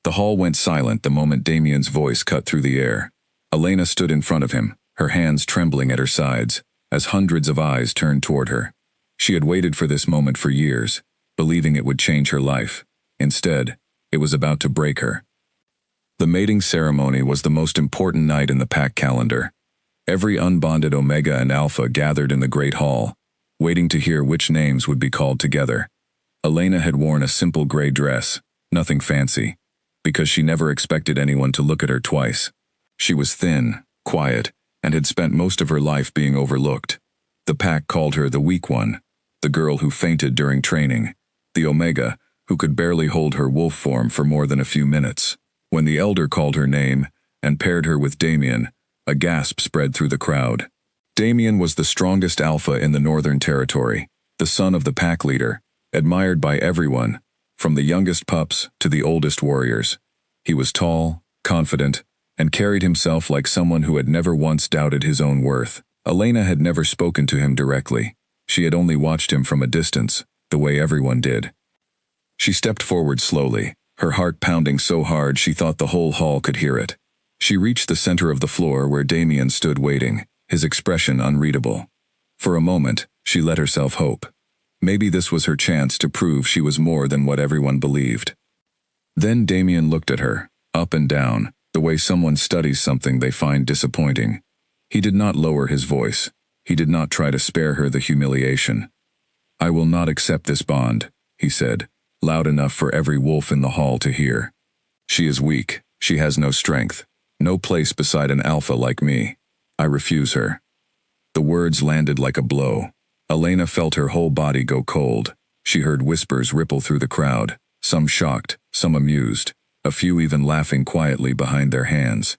The hall went silent the moment Damien's voice cut through the air. Elena stood in front of him, her hands trembling at her sides, as hundreds of eyes turned toward her. She had waited for this moment for years, believing it would change her life. Instead, it was about to break her. The mating ceremony was the most important night in the pack calendar. Every unbonded Omega and Alpha gathered in the Great Hall, waiting to hear which names would be called together. Elena had worn a simple gray dress, nothing fancy, because she never expected anyone to look at her twice. She was thin, quiet, and had spent most of her life being overlooked. The pack called her the weak one, the girl who fainted during training, the Omega, who could barely hold her wolf form for more than a few minutes. When the elder called her name and paired her with Damien, a gasp spread through the crowd. Damien was the strongest alpha in the Northern Territory, the son of the pack leader, admired by everyone, from the youngest pups to the oldest warriors. He was tall, confident, and carried himself like someone who had never once doubted his own worth. Elena had never spoken to him directly. She had only watched him from a distance, the way everyone did. She stepped forward slowly, her heart pounding so hard she thought the whole hall could hear it. She reached the center of the floor where Damien stood waiting, his expression unreadable. For a moment, she let herself hope. Maybe this was her chance to prove she was more than what everyone believed. Then Damien looked at her, up and down, the way someone studies something they find disappointing. He did not lower his voice. He did not try to spare her the humiliation. "I will not accept this bond," he said, loud enough for every wolf in the hall to hear. "She is weak. She has no strength. No place beside an alpha like me. I refuse her." The words landed like a blow. Elena felt her whole body go cold. She heard whispers ripple through the crowd, some shocked, some amused, a few even laughing quietly behind their hands.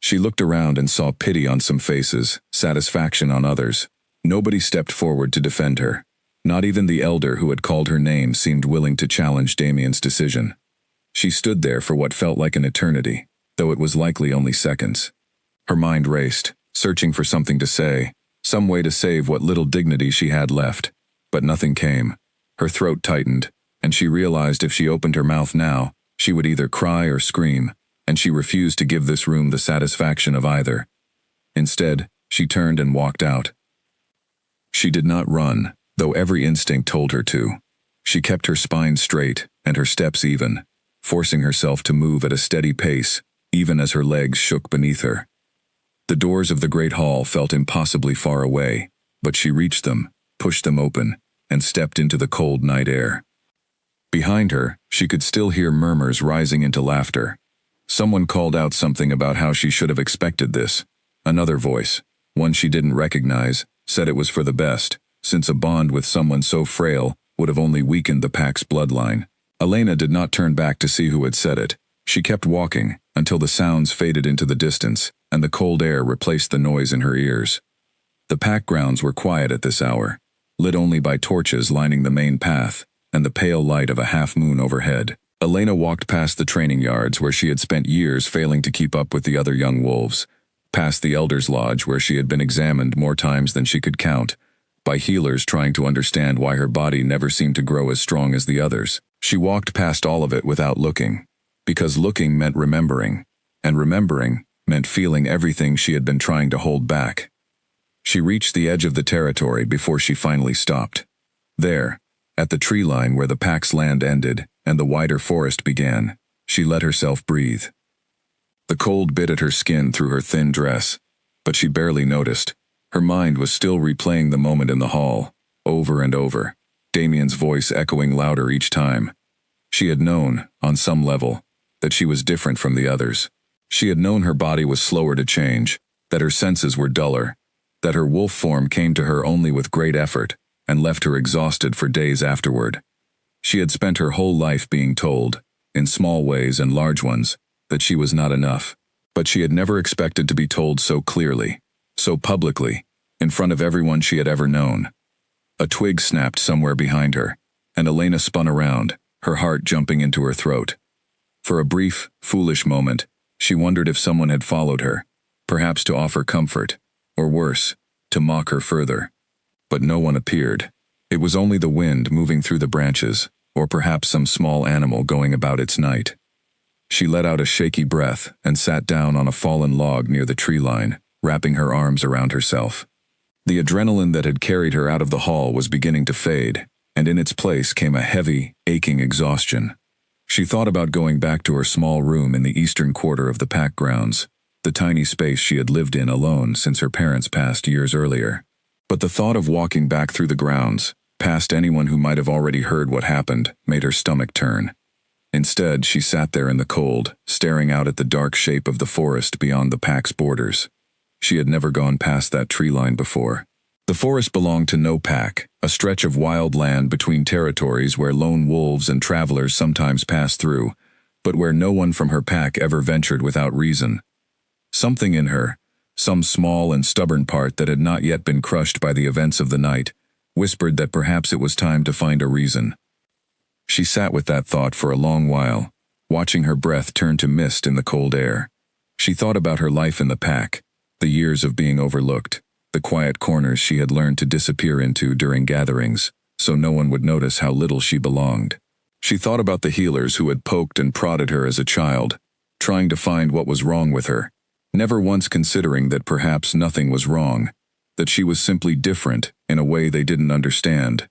She looked around and saw pity on some faces, satisfaction on others. Nobody stepped forward to defend her. Not even the elder who had called her name seemed willing to challenge Damien's decision. She stood there for what felt like an eternity, though it was likely only seconds. Her mind raced, searching for something to say, some way to save what little dignity she had left. But nothing came. Her throat tightened, and she realized if she opened her mouth now, she would either cry or scream, and she refused to give this room the satisfaction of either. Instead, she turned and walked out. She did not run, though every instinct told her to. She kept her spine straight and her steps even, forcing herself to move at a steady pace, even as her legs shook beneath her. The doors of the Great Hall felt impossibly far away, but she reached them, pushed them open, and stepped into the cold night air. Behind her, she could still hear murmurs rising into laughter. Someone called out something about how she should have expected this. Another voice, one she didn't recognize, said it was for the best, since a bond with someone so frail would have only weakened the pack's bloodline. Elena did not turn back to see who had said it. She kept walking, until the sounds faded into the distance, and the cold air replaced the noise in her ears. The pack grounds were quiet at this hour, lit only by torches lining the main path, and the pale light of a half-moon overhead. Elena walked past the training yards where she had spent years failing to keep up with the other young wolves, past the Elder's Lodge where she had been examined more times than she could count, by healers trying to understand why her body never seemed to grow as strong as the others. She walked past all of it without looking, because looking meant remembering, and remembering meant feeling everything she had been trying to hold back. She reached the edge of the territory before she finally stopped. There, at the tree line where the pack's land ended and the wider forest began, she let herself breathe. The cold bit at her skin through her thin dress, but she barely noticed. Her mind was still replaying the moment in the hall, over and over, Damien's voice echoing louder each time. She had known, on some level, that she was different from the others. She had known her body was slower to change, that her senses were duller, that her wolf form came to her only with great effort and left her exhausted for days afterward. She had spent her whole life being told, in small ways and large ones, that she was not enough. But she had never expected to be told so clearly, so publicly, in front of everyone she had ever known. A twig snapped somewhere behind her, and Elena spun around, her heart jumping into her throat. For a brief, foolish moment, she wondered if someone had followed her, perhaps to offer comfort, or worse, to mock her further. But no one appeared. It was only the wind moving through the branches, or perhaps some small animal going about its night. She let out a shaky breath and sat down on a fallen log near the tree line, wrapping her arms around herself. The adrenaline that had carried her out of the hall was beginning to fade, and in its place came a heavy, aching exhaustion. She thought about going back to her small room in the eastern quarter of the pack grounds, the tiny space she had lived in alone since her parents passed years earlier. But the thought of walking back through the grounds, past anyone who might have already heard what happened, made her stomach turn. Instead, she sat there in the cold, staring out at the dark shape of the forest beyond the pack's borders. She had never gone past that tree line before. The forest belonged to no pack, a stretch of wild land between territories where lone wolves and travelers sometimes passed through, but where no one from her pack ever ventured without reason. Something in her, some small and stubborn part that had not yet been crushed by the events of the night, whispered that perhaps it was time to find a reason. She sat with that thought for a long while, watching her breath turn to mist in the cold air. She thought about her life in the pack, the years of being overlooked, the quiet corners she had learned to disappear into during gatherings, so no one would notice how little she belonged. She thought about the healers who had poked and prodded her as a child, trying to find what was wrong with her, never once considering that perhaps nothing was wrong, that she was simply different in a way they didn't understand.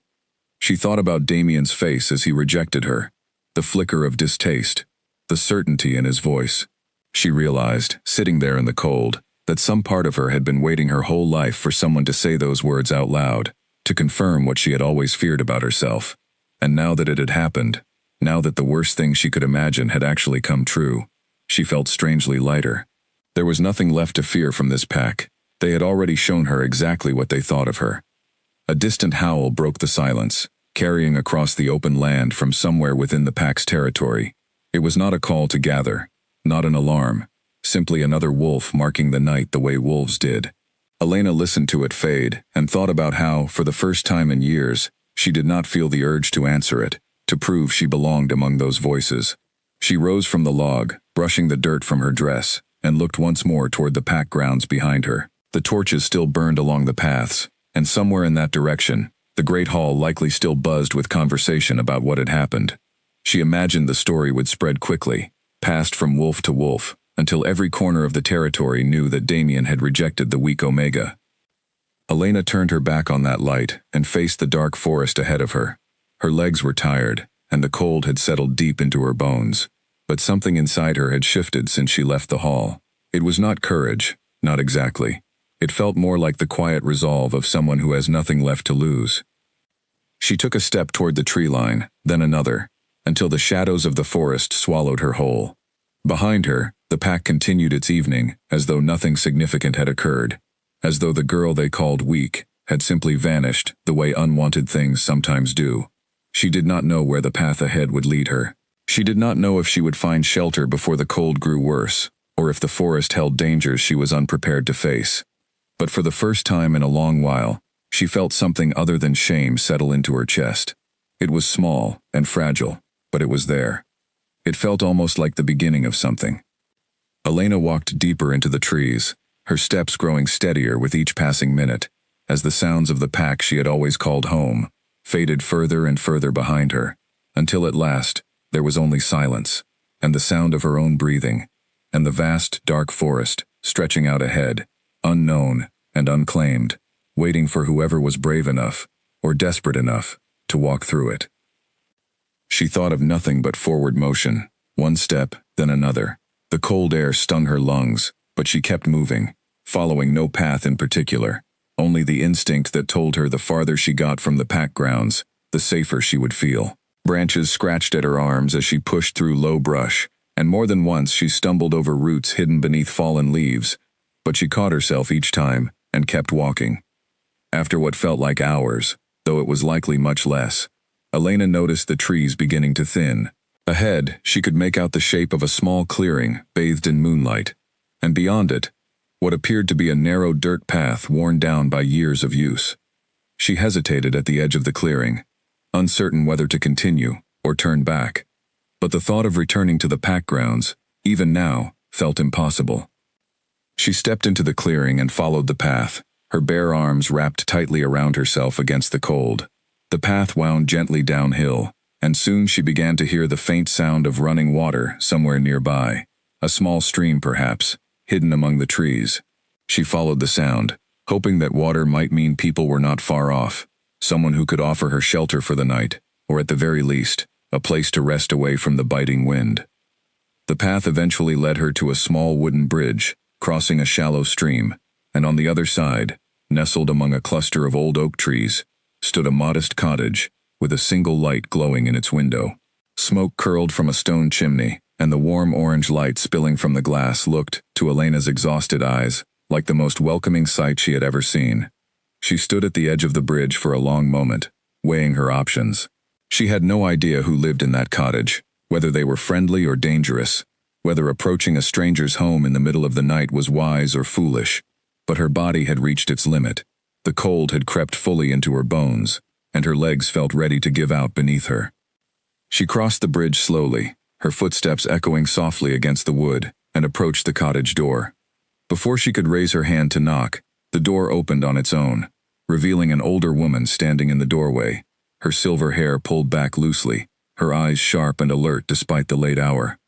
She thought about Damien's face as he rejected her, the flicker of distaste, the certainty in his voice. She realized, sitting there in the cold, that some part of her had been waiting her whole life for someone to say those words out loud, to confirm what she had always feared about herself. And now that it had happened, now that the worst thing she could imagine had actually come true, she felt strangely lighter. There was nothing left to fear from this pack. They had already shown her exactly what they thought of her. A distant howl broke the silence, carrying across the open land from somewhere within the pack's territory. It was not a call to gather, not an alarm, simply another wolf marking the night the way wolves did. Elena listened to it fade and thought about how, for the first time in years, she did not feel the urge to answer it, to prove she belonged among those voices. She rose from the log, brushing the dirt from her dress, and looked once more toward the pack grounds behind her. The torches still burned along the paths, and somewhere in that direction, the great hall likely still buzzed with conversation about what had happened. She imagined the story would spread quickly, passed from wolf to wolf, until every corner of the territory knew that Damien had rejected the weak Omega. Elena turned her back on that light and faced the dark forest ahead of her. Her legs were tired, and the cold had settled deep into her bones, but something inside her had shifted since she left the hall. It was not courage, not exactly. It felt more like the quiet resolve of someone who has nothing left to lose. She took a step toward the tree line, then another, until the shadows of the forest swallowed her whole. Behind her, the pack continued its evening, as though nothing significant had occurred, as though the girl they called weak had simply vanished the way unwanted things sometimes do. She did not know where the path ahead would lead her. She did not know if she would find shelter before the cold grew worse, or if the forest held dangers she was unprepared to face. But for the first time in a long while, she felt something other than shame settle into her chest. It was small and fragile, but it was there. It felt almost like the beginning of something. Elena walked deeper into the trees, her steps growing steadier with each passing minute, as the sounds of the pack she had always called home faded further and further behind her, until at last there was only silence, and the sound of her own breathing, and the vast, dark forest stretching out ahead, unknown and unclaimed, waiting for whoever was brave enough, or desperate enough, to walk through it. She thought of nothing but forward motion, one step, then another. The cold air stung her lungs, but she kept moving, following no path in particular, only the instinct that told her the farther she got from the pack grounds, the safer she would feel. Branches scratched at her arms as she pushed through low brush, and more than once she stumbled over roots hidden beneath fallen leaves, but she caught herself each time and kept walking. After what felt like hours, though it was likely much less, Elena noticed the trees beginning to thin. Ahead, she could make out the shape of a small clearing bathed in moonlight, and beyond it, what appeared to be a narrow dirt path worn down by years of use. She hesitated at the edge of the clearing, uncertain whether to continue or turn back, but the thought of returning to the pack grounds, even now, felt impossible. She stepped into the clearing and followed the path, her bare arms wrapped tightly around herself against the cold. The path wound gently downhill, and soon she began to hear the faint sound of running water somewhere nearby. A small stream, perhaps, hidden among the trees. She followed the sound, hoping that water might mean people were not far off, someone who could offer her shelter for the night, or at the very least, a place to rest away from the biting wind. The path eventually led her to a small wooden bridge, crossing a shallow stream, and on the other side, nestled among a cluster of old oak trees, stood a modest cottage, with a single light glowing in its window. Smoke curled from a stone chimney, and the warm orange light spilling from the glass looked, to Elena's exhausted eyes, like the most welcoming sight she had ever seen. She stood at the edge of the bridge for a long moment, weighing her options. She had no idea who lived in that cottage, whether they were friendly or dangerous, whether approaching a stranger's home in the middle of the night was wise or foolish. But her body had reached its limit. The cold had crept fully into her bones, and her legs felt ready to give out beneath her. She crossed the bridge slowly, her footsteps echoing softly against the wood, and approached the cottage door. Before she could raise her hand to knock, the door opened on its own, revealing an older woman standing in the doorway, her silver hair pulled back loosely, her eyes sharp and alert despite the late hour.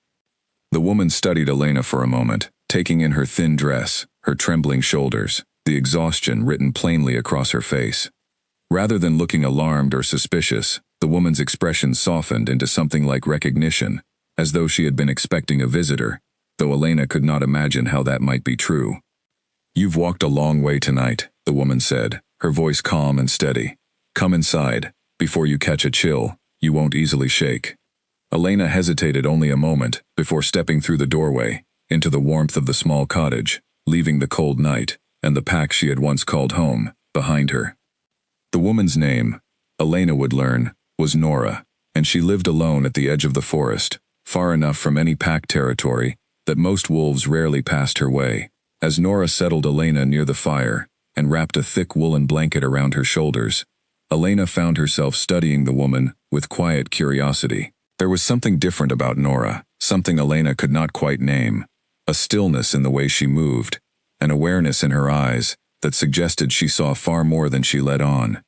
The woman studied Elena for a moment, taking in her thin dress, her trembling shoulders, the exhaustion written plainly across her face. Rather than looking alarmed or suspicious, the woman's expression softened into something like recognition, as though she had been expecting a visitor, though Elena could not imagine how that might be true. "You've walked a long way tonight," the woman said, her voice calm and steady. "Come inside. Before you catch a chill, you won't easily shake." Elena hesitated only a moment before stepping through the doorway, into the warmth of the small cottage, leaving the cold night, and the pack she had once called home, behind her. The woman's name, Elena would learn, was Nora, and she lived alone at the edge of the forest, far enough from any pack territory that most wolves rarely passed her way. As Nora settled Elena near the fire and wrapped a thick woolen blanket around her shoulders, Elena found herself studying the woman with quiet curiosity. There was something different about Nora, something Elena could not quite name, a stillness in the way she moved, an awareness in her eyes that suggested she saw far more than she let on.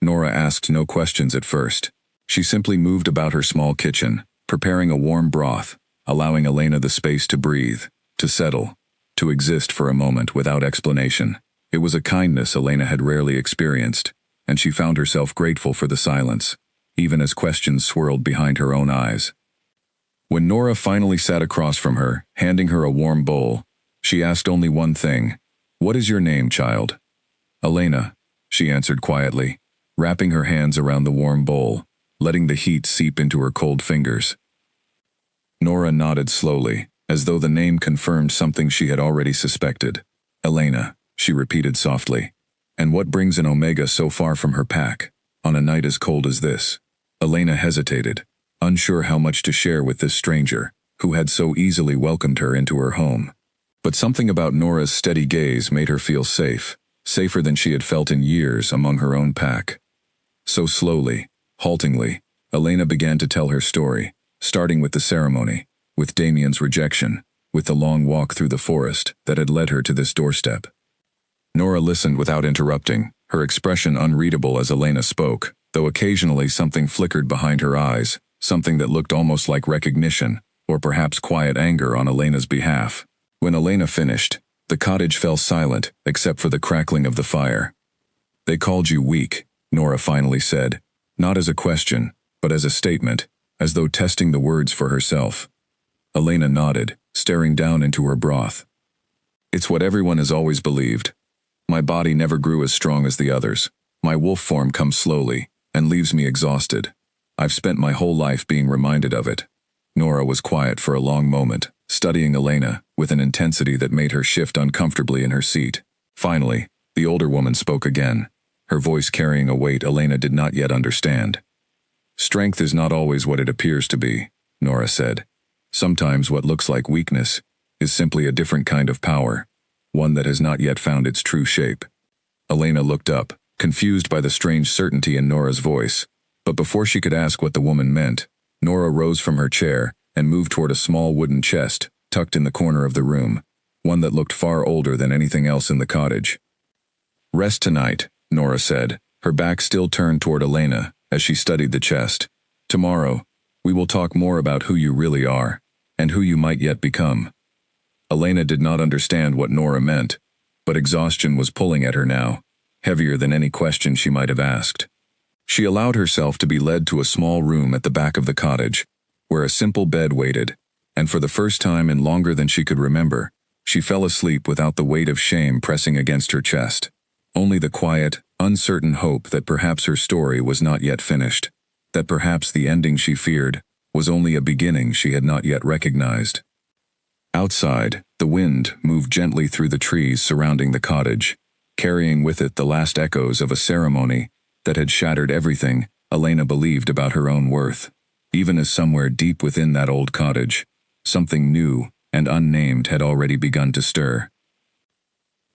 Nora asked no questions at first. She simply moved about her small kitchen, preparing a warm broth, allowing Elena the space to breathe, to settle, to exist for a moment without explanation. It was a kindness Elena had rarely experienced, and she found herself grateful for the silence, even as questions swirled behind her own eyes. When Nora finally sat across from her, handing her a warm bowl, she asked only one thing. "What is your name, child?" "Elena," she answered quietly, wrapping her hands around the warm bowl, letting the heat seep into her cold fingers. Nora nodded slowly, as though the name confirmed something she had already suspected. "Elena," she repeated softly. "And what brings an Omega so far from her pack, on a night as cold as this?" Elena hesitated, unsure how much to share with this stranger, who had so easily welcomed her into her home. But something about Nora's steady gaze made her feel safe, safer than she had felt in years among her own pack. So slowly, haltingly, Elena began to tell her story, starting with the ceremony, with Damien's rejection, with the long walk through the forest that had led her to this doorstep. Nora listened without interrupting, her expression unreadable as Elena spoke, though occasionally something flickered behind her eyes, something that looked almost like recognition, or perhaps quiet anger on Elena's behalf. When Elena finished, the cottage fell silent except for the crackling of the fire. "They called you weak," Nora finally said, not as a question, but as a statement, as though testing the words for herself. Elena nodded, staring down into her broth. "It's what everyone has always believed. My body never grew as strong as the others. My wolf form comes slowly, and leaves me exhausted. I've spent my whole life being reminded of it." Nora was quiet for a long moment, studying Elena with an intensity that made her shift uncomfortably in her seat. Finally, the older woman spoke again, her voice carrying a weight Elena did not yet understand. "Strength is not always what it appears to be," Nora said. "Sometimes what looks like weakness is simply a different kind of power, one that has not yet found its true shape." Elena looked up, confused by the strange certainty in Nora's voice, but before she could ask what the woman meant, Nora rose from her chair and moved toward a small wooden chest tucked in the corner of the room, one that looked far older than anything else in the cottage. "Rest tonight," Nora said, her back still turned toward Elena as she studied the chest. Tomorrow, we will talk more about who you really are, and who you might yet become." Elena did not understand what Nora meant, but exhaustion was pulling at her now, heavier than any question she might have asked. She allowed herself to be led to a small room at the back of the cottage, where a simple bed waited, and for the first time in longer than she could remember, she fell asleep without the weight of shame pressing against her chest. Only the quiet, uncertain hope that perhaps her story was not yet finished, that perhaps the ending she feared was only a beginning she had not yet recognized. Outside, the wind moved gently through the trees surrounding the cottage, carrying with it the last echoes of a ceremony that had shattered everything Elena believed about her own worth, even as somewhere deep within that old cottage, something new and unnamed had already begun to stir.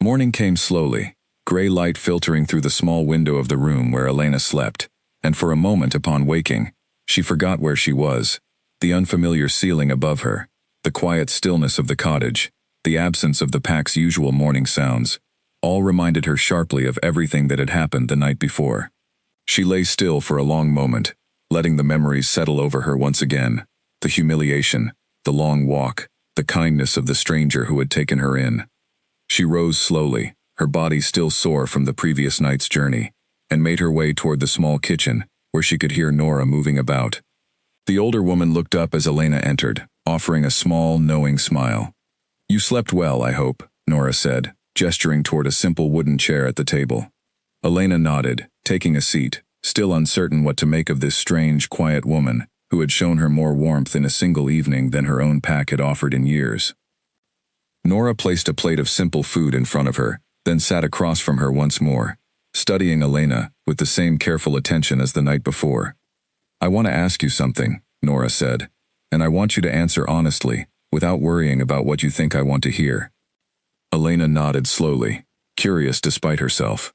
Morning came slowly, gray light filtering through the small window of the room where Elena slept, and for a moment upon waking, she forgot where she was, the unfamiliar ceiling above her, the quiet stillness of the cottage, the absence of the pack's usual morning sounds, all reminded her sharply of everything that had happened the night before. She lay still for a long moment, letting the memories settle over her once again, the humiliation, the long walk, the kindness of the stranger who had taken her in. She rose slowly, her body still sore from the previous night's journey, and made her way toward the small kitchen, where she could hear Nora moving about. The older woman looked up as Elena entered, offering a small, knowing smile. "You slept well, I hope," Nora said, gesturing toward a simple wooden chair at the table. Elena nodded, taking a seat, still uncertain what to make of this strange, quiet woman, who had shown her more warmth in a single evening than her own pack had offered in years. Nora placed a plate of simple food in front of her, then sat across from her once more, studying Elena with the same careful attention as the night before. "I want to ask you something," Nora said, "and I want you to answer honestly, without worrying about what you think I want to hear." Elena nodded slowly, curious despite herself.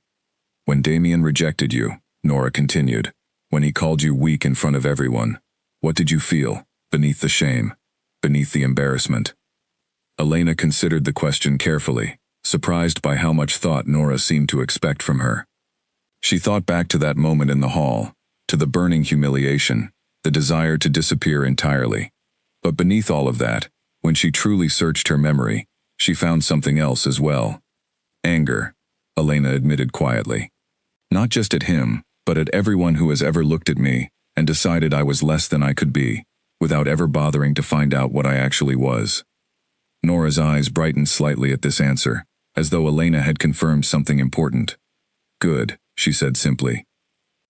"When Damien rejected you," Nora continued, "when he called you weak in front of everyone, what did you feel, beneath the shame, beneath the embarrassment?" Elena considered the question carefully, surprised by how much thought Nora seemed to expect from her. She thought back to that moment in the hall, to the burning humiliation, the desire to disappear entirely. But beneath all of that, when she truly searched her memory, she found something else as well. Anger, Elena admitted quietly. Not just at him, but at everyone who has ever looked at me and decided I was less than I could be, without ever bothering to find out what I actually was. Nora's eyes brightened slightly at this answer, as though Elena had confirmed something important. "Good," she said simply.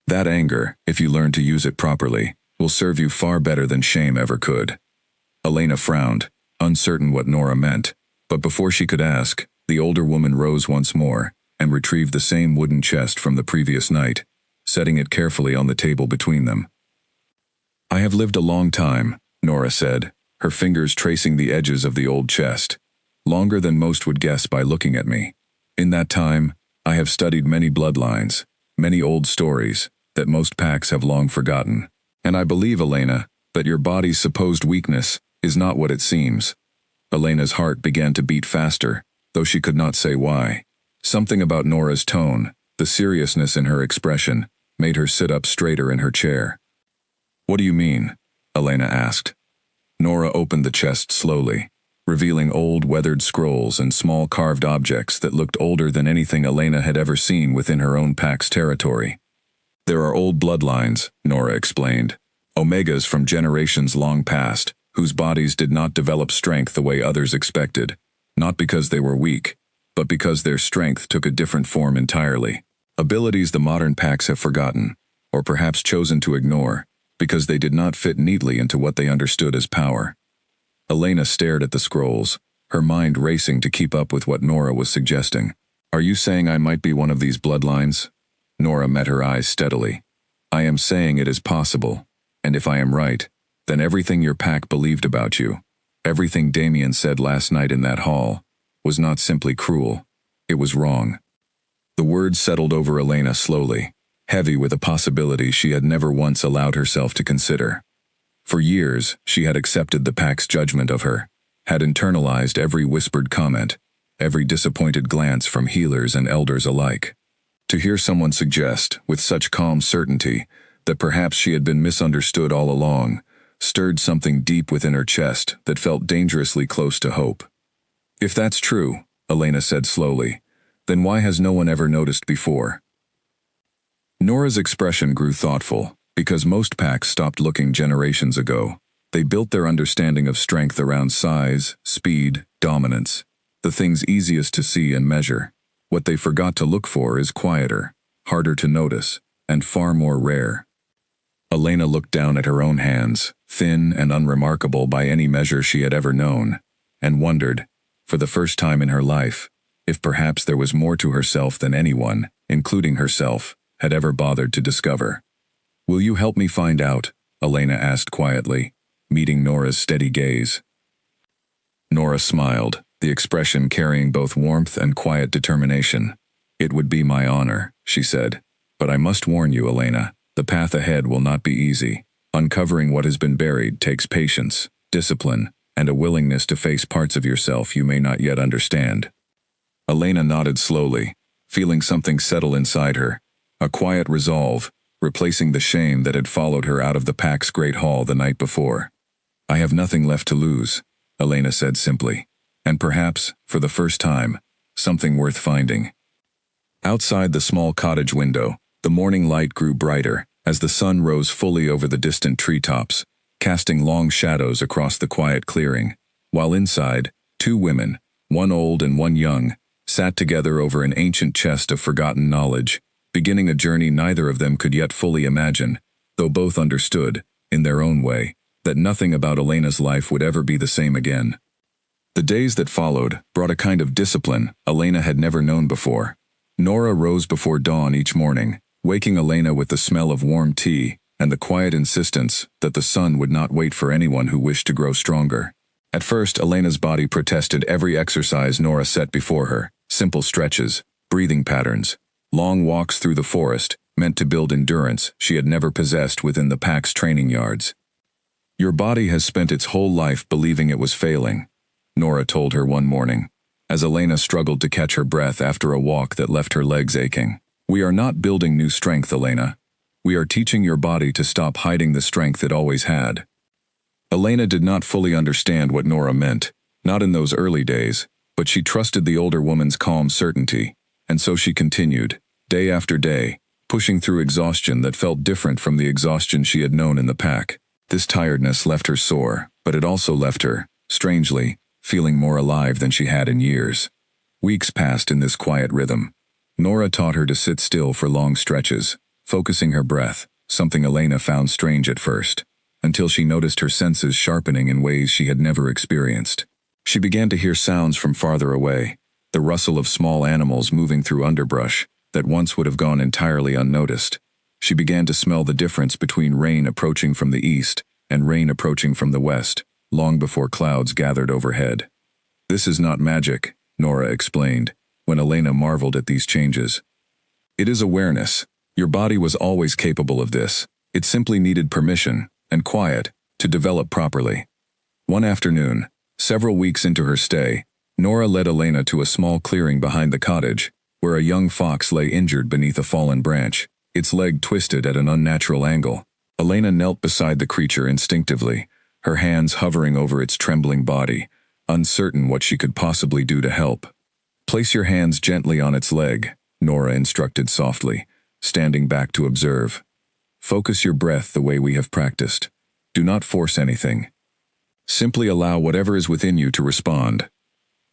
"That anger, if you learn to use it properly, will serve you far better than shame ever could." Elena frowned, uncertain what Nora meant, but before she could ask, the older woman rose once more and retrieved the same wooden chest from the previous night, setting it carefully on the table between them. "I have lived a long time," Nora said, her fingers tracing the edges of the old chest, "longer than most would guess by looking at me. In that time, I have studied many bloodlines, many old stories that most packs have long forgotten. And I believe, Elena, that your body's supposed weakness is not what it seems." Elena's heart began to beat faster, though she could not say why. Something about Nora's tone, the seriousness in her expression, made her sit up straighter in her chair. "What do you mean?" Elena asked. Nora opened the chest slowly, revealing old weathered scrolls and small carved objects that looked older than anything Elena had ever seen within her own pack's territory. "There are old bloodlines," Nora explained, "omegas from generations long past, whose bodies did not develop strength the way others expected, not because they were weak, but because their strength took a different form entirely. Abilities the modern packs have forgotten, or perhaps chosen to ignore, because they did not fit neatly into what they understood as power." Elena stared at the scrolls, her mind racing to keep up with what Nora was suggesting. "Are you saying I might be one of these bloodlines?" Nora met her eyes steadily. "I am saying it is possible, and if I am right, then everything your pack believed about you, everything Damien said last night in that hall, was not simply cruel, it was wrong." The words settled over Elena slowly, heavy with a possibility she had never once allowed herself to consider. For years, she had accepted the pack's judgment of her, had internalized every whispered comment, every disappointed glance from healers and elders alike. To hear someone suggest, with such calm certainty, that perhaps she had been misunderstood all along, stirred something deep within her chest that felt dangerously close to hope. "If that's true," Elena said slowly, "then why has no one ever noticed before?" Nora's expression grew thoughtful, because most packs stopped looking generations ago. They built their understanding of strength around size, speed, dominance, the things easiest to see and measure. What they forgot to look for is quieter, harder to notice, and far more rare. Elena looked down at her own hands, thin and unremarkable by any measure she had ever known, and wondered, for the first time in her life, if perhaps there was more to herself than anyone, including herself, had ever bothered to discover. "Will you help me find out?" Elena asked quietly, meeting Nora's steady gaze. Nora smiled, the expression carrying both warmth and quiet determination. "It would be my honor," she said. "But I must warn you, Elena, the path ahead will not be easy. Uncovering what has been buried takes patience, discipline, and a willingness to face parts of yourself you may not yet understand." Elena nodded slowly, feeling something settle inside her, a quiet resolve, replacing the shame that had followed her out of the pack's great hall the night before. "I have nothing left to lose," Elena said simply, "and perhaps, for the first time, something worth finding." Outside the small cottage window, the morning light grew brighter as the sun rose fully over the distant treetops, casting long shadows across the quiet clearing, while inside, two women, one old and one young, sat together over an ancient chest of forgotten knowledge, beginning a journey neither of them could yet fully imagine, though both understood, in their own way, that nothing about Elena's life would ever be the same again. The days that followed brought a kind of discipline Elena had never known before. Nora rose before dawn each morning, waking Elena with the smell of warm tea and the quiet insistence that the sun would not wait for anyone who wished to grow stronger. At first, Elena's body protested every exercise Nora set before her: simple stretches, breathing patterns, long walks through the forest, meant to build endurance she had never possessed within the pack's training yards. "Your body has spent its whole life believing it was failing," Nora told her one morning, as Elena struggled to catch her breath after a walk that left her legs aching. "We are not building new strength, Elena. We are teaching your body to stop hiding the strength it always had." Elena did not fully understand what Nora meant, not in those early days, but she trusted the older woman's calm certainty, and so she continued, day after day, pushing through exhaustion that felt different from the exhaustion she had known in the pack. This tiredness left her sore, but it also left her, strangely, feeling more alive than she had in years. Weeks passed in this quiet rhythm. Nora taught her to sit still for long stretches, focusing her breath, something Elena found strange at first, until she noticed her senses sharpening in ways she had never experienced. She began to hear sounds from farther away, the rustle of small animals moving through underbrush that once would have gone entirely unnoticed. She began to smell the difference between rain approaching from the east and rain approaching from the west, long before clouds gathered overhead. "This is not magic," Nora explained, when Elena marveled at these changes. "It is awareness. Your body was always capable of this. It simply needed permission and quiet to develop properly." One afternoon, several weeks into her stay, Nora led Elena to a small clearing behind the cottage, where a young fox lay injured beneath a fallen branch, its leg twisted at an unnatural angle. Elena knelt beside the creature instinctively, her hands hovering over its trembling body, uncertain what she could possibly do to help. "Place your hands gently on its leg," Nora instructed softly, standing back to observe. "Focus your breath the way we have practiced. Do not force anything. Simply allow whatever is within you to respond."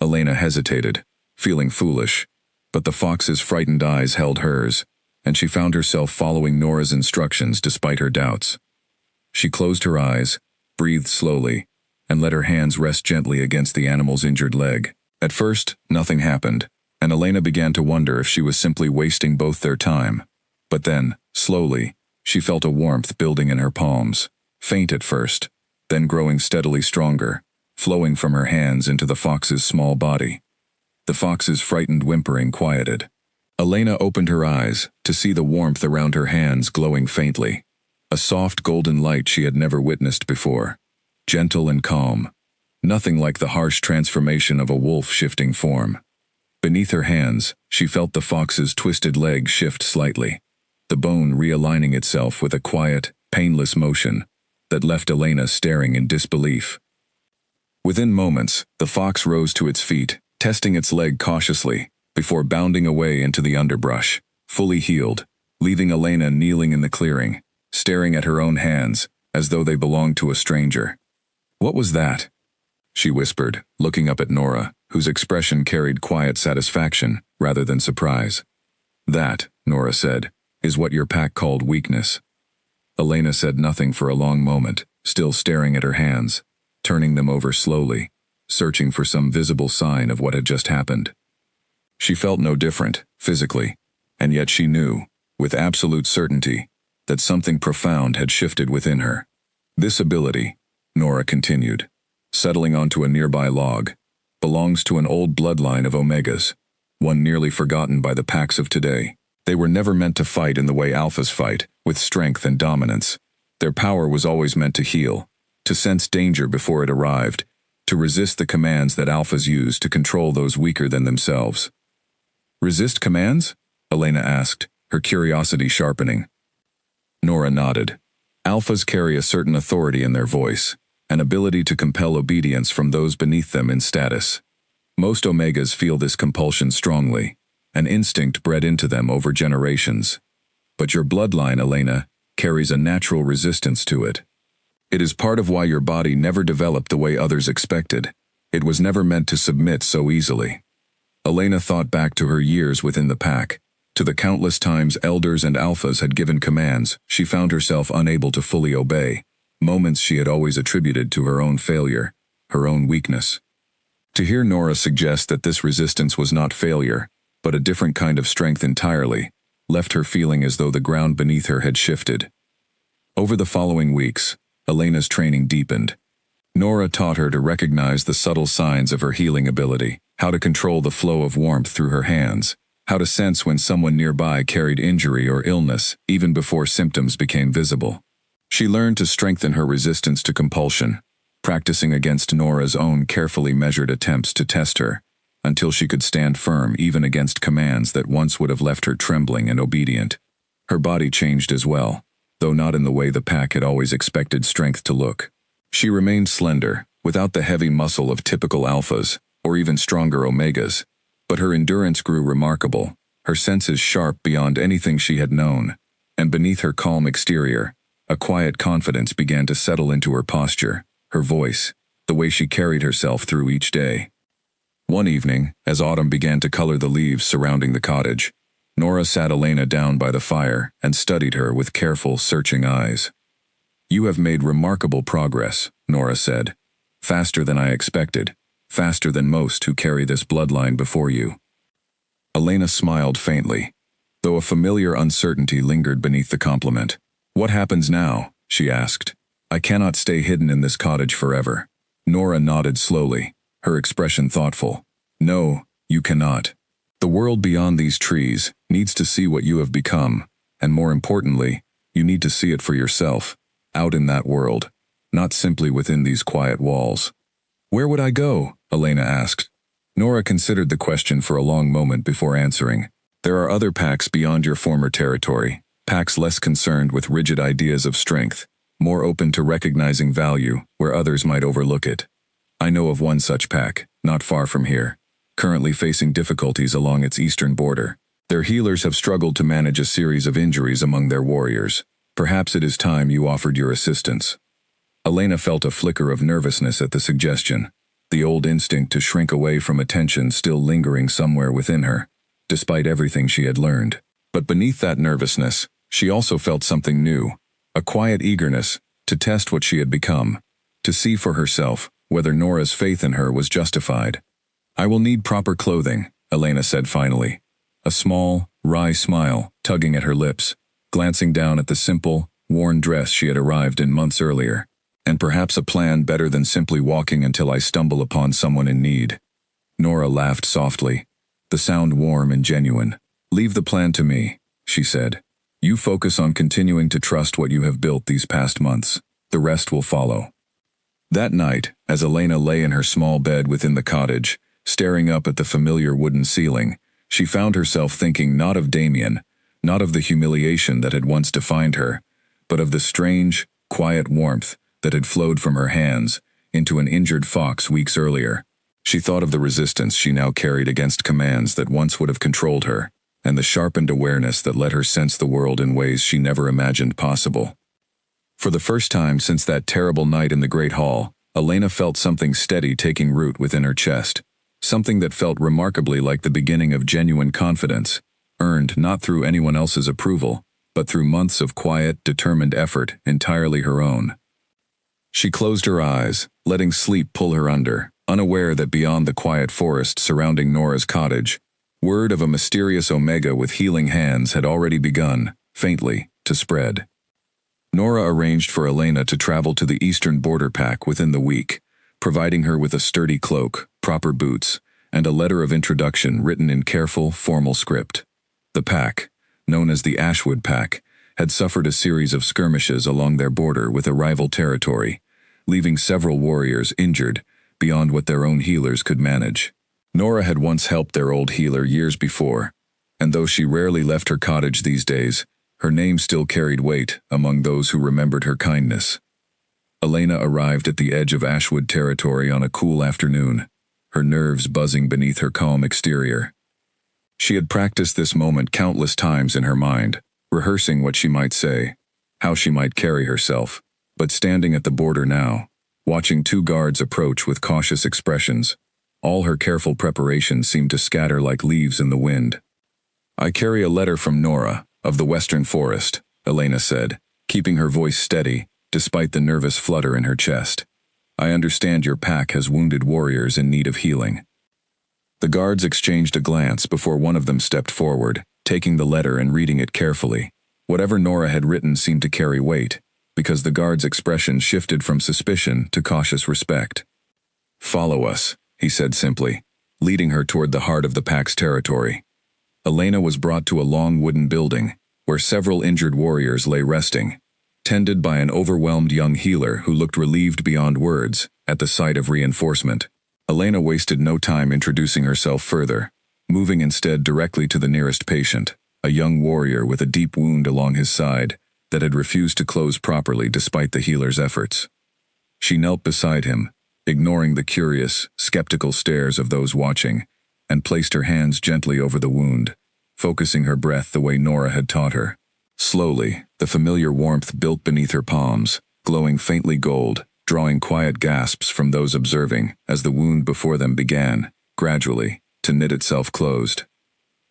Elena hesitated, feeling foolish, but the fox's frightened eyes held hers, and she found herself following Nora's instructions despite her doubts. She closed her eyes, breathed slowly, and let her hands rest gently against the animal's injured leg. At first, nothing happened, and Elena began to wonder if she was simply wasting both their time. But then, slowly, she felt a warmth building in her palms, faint at first, then growing steadily stronger, flowing from her hands into the fox's small body. The fox's frightened whimpering quieted. Elena opened her eyes to see the warmth around her hands glowing faintly, a soft golden light she had never witnessed before, gentle and calm, nothing like the harsh transformation of a wolf shifting form. Beneath her hands, she felt the fox's twisted leg shift slightly. the bone realigning itself with a quiet, painless motion that left Elena staring in disbelief. Within moments, the fox rose to its feet, testing its leg cautiously, before bounding away into the underbrush, fully healed, leaving Elena kneeling in the clearing, staring at her own hands, as though they belonged to a stranger. "What was that?" she whispered, looking up at Nora, whose expression carried quiet satisfaction rather than surprise. "That," Nora said, "is what your pack called weakness." Elena said nothing for a long moment, still staring at her hands, turning them over slowly, searching for some visible sign of what had just happened. She felt no different, physically, and yet she knew, with absolute certainty, that something profound had shifted within her. "This ability," Nora continued, settling onto a nearby log, "belongs to an old bloodline of Omegas, one nearly forgotten by the packs of today. They were never meant to fight in the way alphas fight, with strength and dominance. Their power was always meant to heal, to sense danger before it arrived, to resist the commands that alphas use to control those weaker than themselves." "Resist commands?" Elena asked, her curiosity sharpening. Nora nodded. "Alphas carry a certain authority in their voice, an ability to compel obedience from those beneath them in status. Most Omegas feel this compulsion strongly, an instinct bred into them over generations. But your bloodline, Elena, carries a natural resistance to it. It is part of why your body never developed the way others expected. It was never meant to submit so easily." Elena thought back to her years within the pack, to the countless times elders and alphas had given commands she found herself unable to fully obey, moments she had always attributed to her own failure, her own weakness. To hear Nora suggest that this resistance was not failure, but a different kind of strength entirely, left her feeling as though the ground beneath her had shifted. Over the following weeks, Elena's training deepened. Nora taught her to recognize the subtle signs of her healing ability, how to control the flow of warmth through her hands, how to sense when someone nearby carried injury or illness even before symptoms became visible. She learned to strengthen her resistance to compulsion, practicing against Nora's own carefully measured attempts to test her, until she could stand firm even against commands that once would have left her trembling and obedient. Her body changed as well, though not in the way the pack had always expected strength to look. She remained slender, without the heavy muscle of typical alphas, or even stronger omegas, but her endurance grew remarkable, her senses sharp beyond anything she had known, and beneath her calm exterior, a quiet confidence began to settle into her posture, her voice, the way she carried herself through each day. One evening, as autumn began to color the leaves surrounding the cottage, Nora sat Elena down by the fire and studied her with careful, searching eyes. "You have made remarkable progress," Nora said. "Faster than I expected, faster than most who carry this bloodline before you." Elena smiled faintly, though a familiar uncertainty lingered beneath the compliment. "What happens now?" she asked. "I cannot stay hidden in this cottage forever." Nora nodded slowly, her expression thoughtful. "No, you cannot. The world beyond these trees needs to see what you have become, and more importantly, you need to see it for yourself, out in that world, not simply within these quiet walls." "Where would I go?" Elena asked. Nora considered the question for a long moment before answering. "There are other packs beyond your former territory, packs less concerned with rigid ideas of strength, more open to recognizing value where others might overlook it. I know of one such pack, not far from here, currently facing difficulties along its eastern border. Their healers have struggled to manage a series of injuries among their warriors. Perhaps it is time you offered your assistance." Elena felt a flicker of nervousness at the suggestion, the old instinct to shrink away from attention still lingering somewhere within her, despite everything she had learned. But beneath that nervousness, she also felt something new, a quiet eagerness to test what she had become, to see for herself whether Nora's faith in her was justified. "I will need proper clothing," Elena said finally, a small, wry smile tugging at her lips, glancing down at the simple, worn dress she had arrived in months earlier. "And perhaps a plan better than simply walking until I stumble upon someone in need." Nora laughed softly, the sound warm and genuine. "Leave the plan to me," she said. "You focus on continuing to trust what you have built these past months. The rest will follow." That night, as Elena lay in her small bed within the cottage, staring up at the familiar wooden ceiling, she found herself thinking not of Damien, not of the humiliation that had once defined her, but of the strange, quiet warmth that had flowed from her hands into an injured fox weeks earlier. She thought of the resistance she now carried against commands that once would have controlled her, and the sharpened awareness that let her sense the world in ways she never imagined possible. For the first time since that terrible night in the Great Hall, Elena felt something steady taking root within her chest, something that felt remarkably like the beginning of genuine confidence, earned not through anyone else's approval, but through months of quiet, determined effort entirely her own. She closed her eyes, letting sleep pull her under, unaware that beyond the quiet forest surrounding Nora's cottage, word of a mysterious Omega with healing hands had already begun, faintly, to spread. Nora arranged for Elena to travel to the eastern border pack within the week, providing her with a sturdy cloak, proper boots, and a letter of introduction written in careful, formal script. The pack, known as the Ashwood Pack, had suffered a series of skirmishes along their border with a rival territory, leaving several warriors injured beyond what their own healers could manage. Nora had once helped their old healer years before, and though she rarely left her cottage these days, her name still carried weight among those who remembered her kindness. Elena arrived at the edge of Ashwood territory on a cool afternoon, her nerves buzzing beneath her calm exterior. She had practiced this moment countless times in her mind, rehearsing what she might say, how she might carry herself, but standing at the border now, watching two guards approach with cautious expressions, all her careful preparation seemed to scatter like leaves in the wind. "I carry a letter from Nora, of the Western Forest," Elena said, keeping her voice steady, despite the nervous flutter in her chest. "I understand your pack has wounded warriors in need of healing." The guards exchanged a glance before one of them stepped forward, taking the letter and reading it carefully. Whatever Nora had written seemed to carry weight, because the guard's expression shifted from suspicion to cautious respect. "Follow us," he said simply, leading her toward the heart of the pack's territory. Elena was brought to a long wooden building, where several injured warriors lay resting, tended by an overwhelmed young healer who looked relieved beyond words at the sight of reinforcement. Elena wasted no time introducing herself further, moving instead directly to the nearest patient, a young warrior with a deep wound along his side that had refused to close properly despite the healer's efforts. She knelt beside him, ignoring the curious, skeptical stares of those watching, and placed her hands gently over the wound, focusing her breath the way Nora had taught her. Slowly, the familiar warmth built beneath her palms, glowing faintly gold, drawing quiet gasps from those observing as the wound before them began, gradually, to knit itself closed.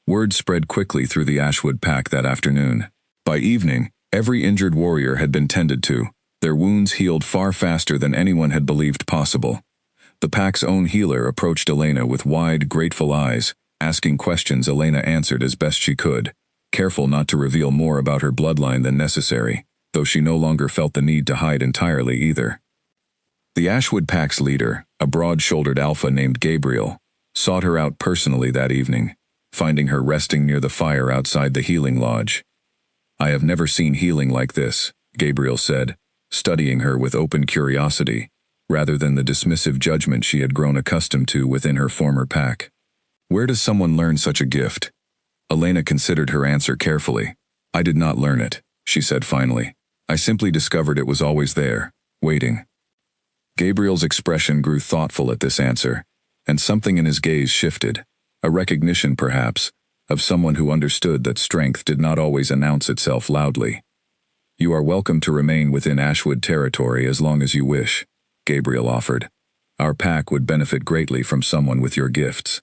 Word spread quickly through the Ashwood Pack that afternoon. By evening, every injured warrior had been tended to, their wounds healed far faster than anyone had believed possible. The pack's own healer approached Elena with wide, grateful eyes, asking questions Elena answered as best she could, careful not to reveal more about her bloodline than necessary, though she no longer felt the need to hide entirely either. The Ashwood Pack's leader, a broad-shouldered alpha named Gabriel, sought her out personally that evening, finding her resting near the fire outside the healing lodge. "I have never seen healing like this," Gabriel said, studying her with open curiosity, rather than the dismissive judgment she had grown accustomed to within her former pack. "Where does someone learn such a gift?" Elena considered her answer carefully. "I did not learn it," she said finally. "I simply discovered it was always there, waiting." Gabriel's expression grew thoughtful at this answer, and something in his gaze shifted, a recognition, perhaps, of someone who understood that strength did not always announce itself loudly. "You are welcome to remain within Ashwood territory as long as you wish," Gabriel offered. "Our pack would benefit greatly from someone with your gifts."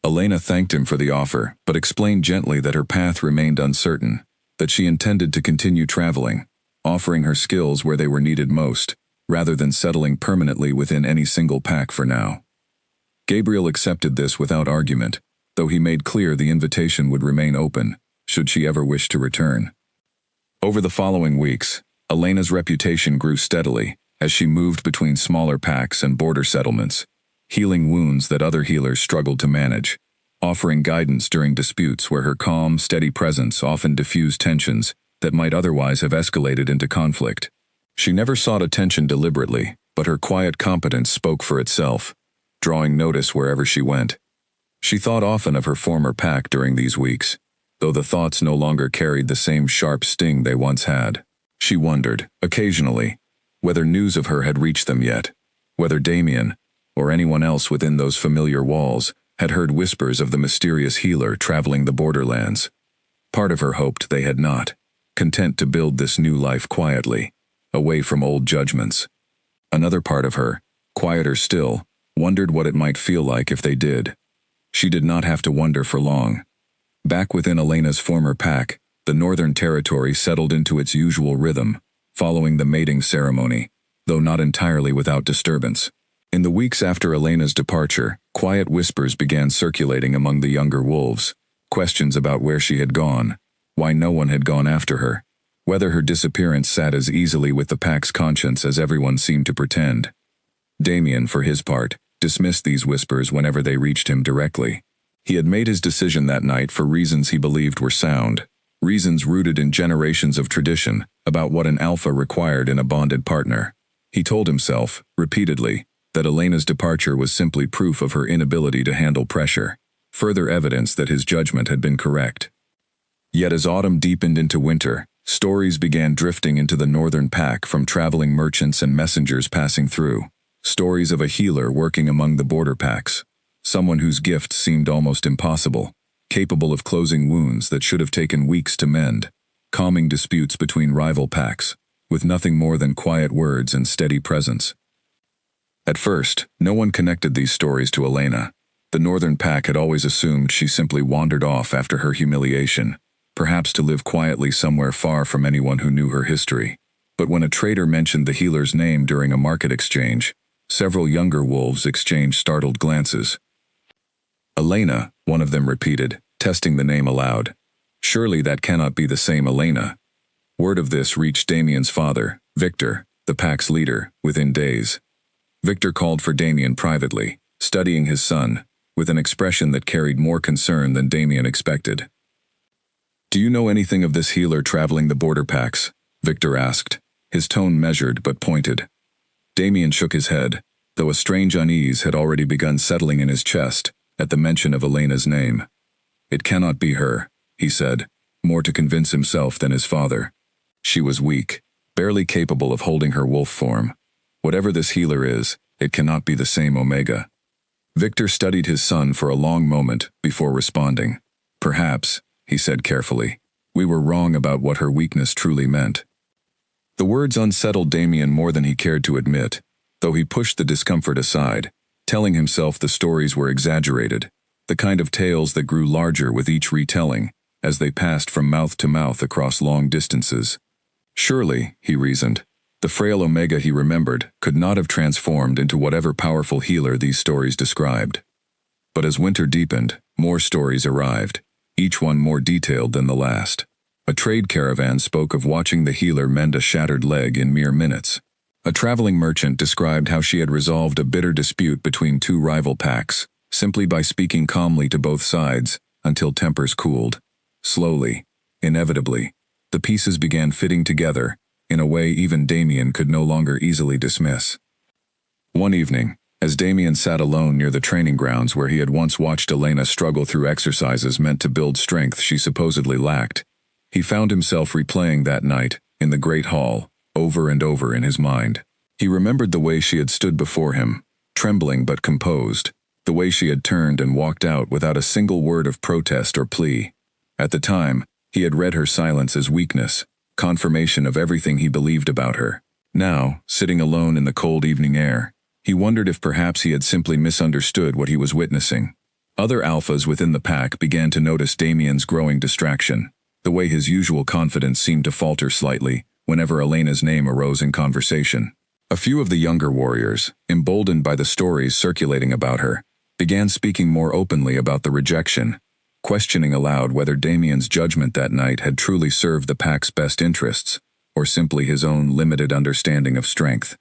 Elena thanked him for the offer, but explained gently that her path remained uncertain, that she intended to continue traveling, offering her skills where they were needed most, rather than settling permanently within any single pack for now. Gabriel accepted this without argument, though he made clear the invitation would remain open, should she ever wish to return. Over the following weeks, Elena's reputation grew steadily as she moved between smaller packs and border settlements, healing wounds that other healers struggled to manage, offering guidance during disputes where her calm, steady presence often diffused tensions that might otherwise have escalated into conflict. She never sought attention deliberately, but her quiet competence spoke for itself, drawing notice wherever she went. She thought often of her former pack during these weeks, though the thoughts no longer carried the same sharp sting they once had. She wondered, occasionally, whether news of her had reached them yet, whether Damien, or anyone else within those familiar walls, had heard whispers of the mysterious healer traveling the borderlands. Part of her hoped they had not, content to build this new life quietly, away from old judgments. Another part of her, quieter still, wondered what it might feel like if they did. She did not have to wonder for long. Back within Elena's former pack, the Northern Territory settled into its usual rhythm, following the mating ceremony, though not entirely without disturbance. In the weeks after Elena's departure, quiet whispers began circulating among the younger wolves, questions about where she had gone, why no one had gone after her, whether her disappearance sat as easily with the pack's conscience as everyone seemed to pretend. Damien, for his part, dismissed these whispers whenever they reached him directly. He had made his decision that night for reasons he believed were sound, reasons rooted in generations of tradition about what an alpha required in a bonded partner. He told himself, repeatedly, that Elena's departure was simply proof of her inability to handle pressure, further evidence that his judgment had been correct. Yet as autumn deepened into winter, stories began drifting into the northern pack from traveling merchants and messengers passing through. Stories of a healer working among the border packs, someone whose gift seemed almost impossible, capable of closing wounds that should have taken weeks to mend, calming disputes between rival packs, with nothing more than quiet words and steady presence. At first, no one connected these stories to Elena. The northern pack had always assumed she simply wandered off after her humiliation, perhaps to live quietly somewhere far from anyone who knew her history. But when a trader mentioned the healer's name during a market exchange, several younger wolves exchanged startled glances. Elena, one of them repeated, testing the name aloud. Surely that cannot be the same Elena. Word of this reached Damien's father, Victor, the pack's leader, within days. Victor called for Damien privately, studying his son, with an expression that carried more concern than Damien expected. "Do you know anything of this healer traveling the border packs?" Victor asked, his tone measured but pointed. Damien shook his head, though a strange unease had already begun settling in his chest at the mention of Elena's name. "It cannot be her," he said, more to convince himself than his father. She was weak, barely capable of holding her wolf form. Whatever this healer is, it cannot be the same Omega. Victor studied his son for a long moment before responding. "Perhaps," he said carefully, "we were wrong about what her weakness truly meant." The words unsettled Damien more than he cared to admit, though he pushed the discomfort aside, telling himself the stories were exaggerated, the kind of tales that grew larger with each retelling, as they passed from mouth to mouth across long distances. Surely, he reasoned, the frail Omega he remembered could not have transformed into whatever powerful healer these stories described. But as winter deepened, more stories arrived, each one more detailed than the last. A trade caravan spoke of watching the healer mend a shattered leg in mere minutes. A traveling merchant described how she had resolved a bitter dispute between two rival packs, simply by speaking calmly to both sides, until tempers cooled. Slowly, inevitably, the pieces began fitting together, in a way even Damien could no longer easily dismiss. One evening, as Damien sat alone near the training grounds where he had once watched Elena struggle through exercises meant to build strength she supposedly lacked, he found himself replaying that night, in the great hall, over and over in his mind. He remembered the way she had stood before him, trembling but composed, the way she had turned and walked out without a single word of protest or plea. At the time, he had read her silence as weakness, confirmation of everything he believed about her. Now, sitting alone in the cold evening air, he wondered if perhaps he had simply misunderstood what he was witnessing. Other alphas within the pack began to notice Damien's growing distraction, the way his usual confidence seemed to falter slightly whenever Elena's name arose in conversation. A few of the younger warriors, emboldened by the stories circulating about her, began speaking more openly about the rejection, questioning aloud whether Damien's judgment that night had truly served the pack's best interests, or simply his own limited understanding of strength.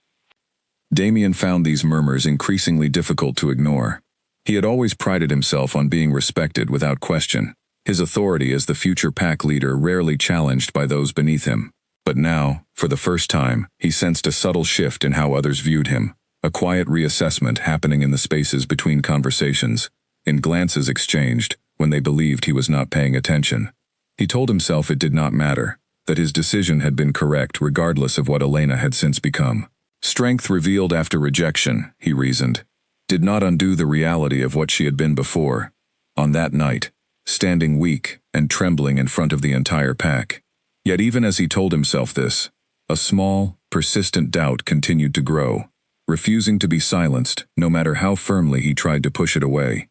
Damien found these murmurs increasingly difficult to ignore. He had always prided himself on being respected without question, his authority as the future pack leader rarely challenged by those beneath him. But now, for the first time, he sensed a subtle shift in how others viewed him, a quiet reassessment happening in the spaces between conversations, in glances exchanged when they believed he was not paying attention. He told himself it did not matter, that his decision had been correct regardless of what Elena had since become. Strength revealed after rejection, he reasoned, did not undo the reality of what she had been before. On that night, standing weak and trembling in front of the entire pack. Yet even as he told himself this, a small, persistent doubt continued to grow, refusing to be silenced no matter how firmly he tried to push it away.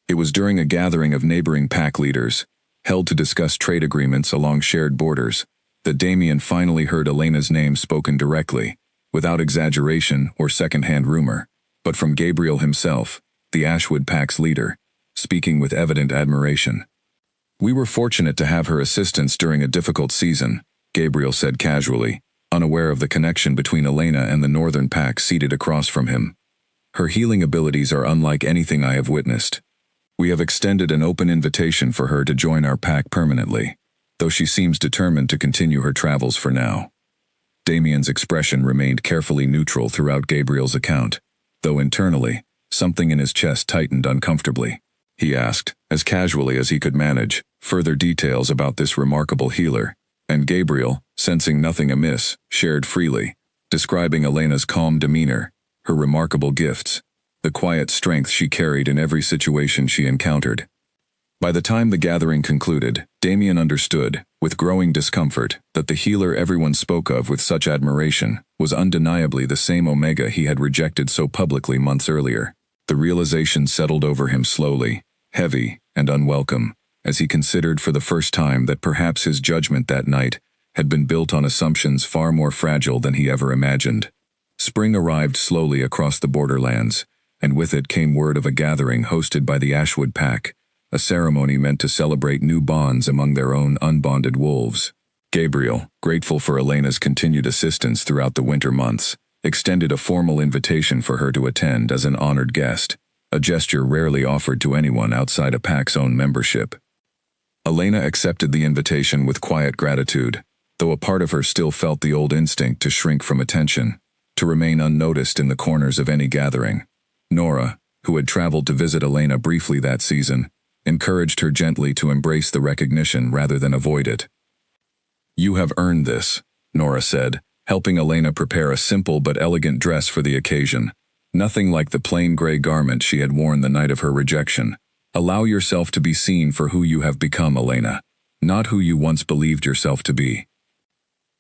It was during a gathering of neighboring pack leaders, held to discuss trade agreements along shared borders, that Damien finally heard Elena's name spoken directly, without exaggeration or second-hand rumor, but from Gabriel himself, the Ashwood Pack's leader, speaking with evident admiration. "We were fortunate to have her assistance during a difficult season," Gabriel said casually, unaware of the connection between Elena and the Northern Pack seated across from him. "Her healing abilities are unlike anything I have witnessed. We have extended an open invitation for her to join our pack permanently, though she seems determined to continue her travels for now." Damien's expression remained carefully neutral throughout Gabriel's account, though internally, something in his chest tightened uncomfortably. He asked, as casually as he could manage, further details about this remarkable healer, and Gabriel, sensing nothing amiss, shared freely, describing Elena's calm demeanor, her remarkable gifts, the quiet strength she carried in every situation she encountered. By the time the gathering concluded, Damien understood, with growing discomfort, that the healer everyone spoke of with such admiration was undeniably the same Omega he had rejected so publicly months earlier. The realization settled over him slowly, heavy and unwelcome, as he considered for the first time that perhaps his judgment that night had been built on assumptions far more fragile than he ever imagined. Spring arrived slowly across the borderlands, and with it came word of a gathering hosted by the Ashwood Pack, a ceremony meant to celebrate new bonds among their own unbonded wolves. Gabriel, grateful for Elena's continued assistance throughout the winter months, extended a formal invitation for her to attend as an honored guest, a gesture rarely offered to anyone outside a pack's own membership. Elena accepted the invitation with quiet gratitude, though a part of her still felt the old instinct to shrink from attention, to remain unnoticed in the corners of any gathering. Nora, who had traveled to visit Elena briefly that season, encouraged her gently to embrace the recognition rather than avoid it. "You have earned this," Nora said, helping Elena prepare a simple but elegant dress for the occasion, nothing like the plain gray garment she had worn the night of her rejection. "Allow yourself to be seen for who you have become, Elena, not who you once believed yourself to be."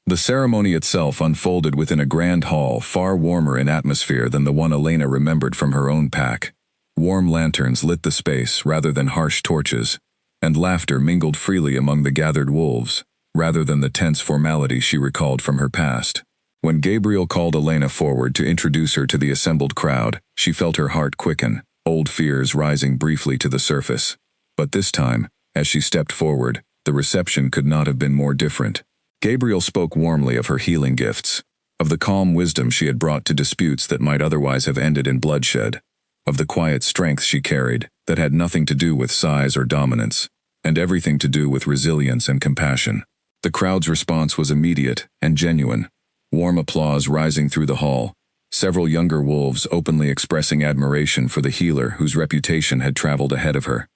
The ceremony itself unfolded within a grand hall far warmer in atmosphere than the one Elena remembered from her own pack. Warm lanterns lit the space rather than harsh torches, and laughter mingled freely among the gathered wolves, rather than the tense formality she recalled from her past. When Gabriel called Elena forward to introduce her to the assembled crowd, she felt her heart quicken, old fears rising briefly to the surface. But this time, as she stepped forward, the reception could not have been more different. Gabriel spoke warmly of her healing gifts, of the calm wisdom she had brought to disputes that might otherwise have ended in bloodshed, of the quiet strength she carried that had nothing to do with size or dominance, and everything to do with resilience and compassion. The crowd's response was immediate and genuine, warm applause rising through the hall, several younger wolves openly expressing admiration for the healer whose reputation had traveled ahead of her.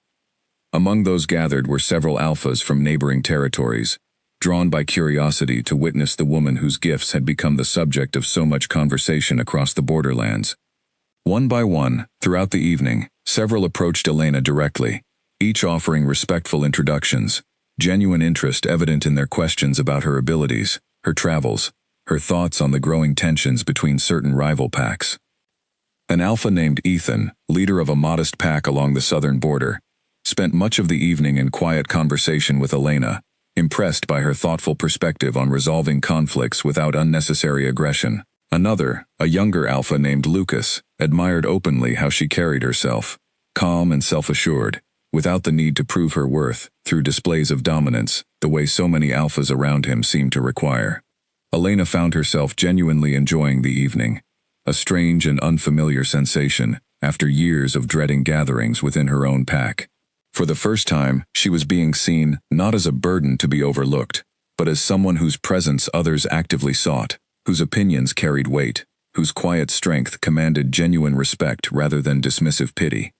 Among those gathered were several alphas from neighboring territories, drawn by curiosity to witness the woman whose gifts had become the subject of so much conversation across the borderlands. One by one, throughout the evening, several approached Elena directly, each offering respectful introductions, genuine interest evident in their questions about her abilities, her travels, her thoughts on the growing tensions between certain rival packs. An alpha named Ethan, leader of a modest pack along the southern border, spent much of the evening in quiet conversation with Elena, impressed by her thoughtful perspective on resolving conflicts without unnecessary aggression. Another, a younger alpha named Lucas, admired openly how she carried herself, calm and self-assured, without the need to prove her worth through displays of dominance, the way so many alphas around him seemed to require. Elena found herself genuinely enjoying the evening, a strange and unfamiliar sensation after years of dreading gatherings within her own pack. For the first time, she was being seen not as a burden to be overlooked, but as someone whose presence others actively sought, whose opinions carried weight, whose quiet strength commanded genuine respect rather than dismissive pity.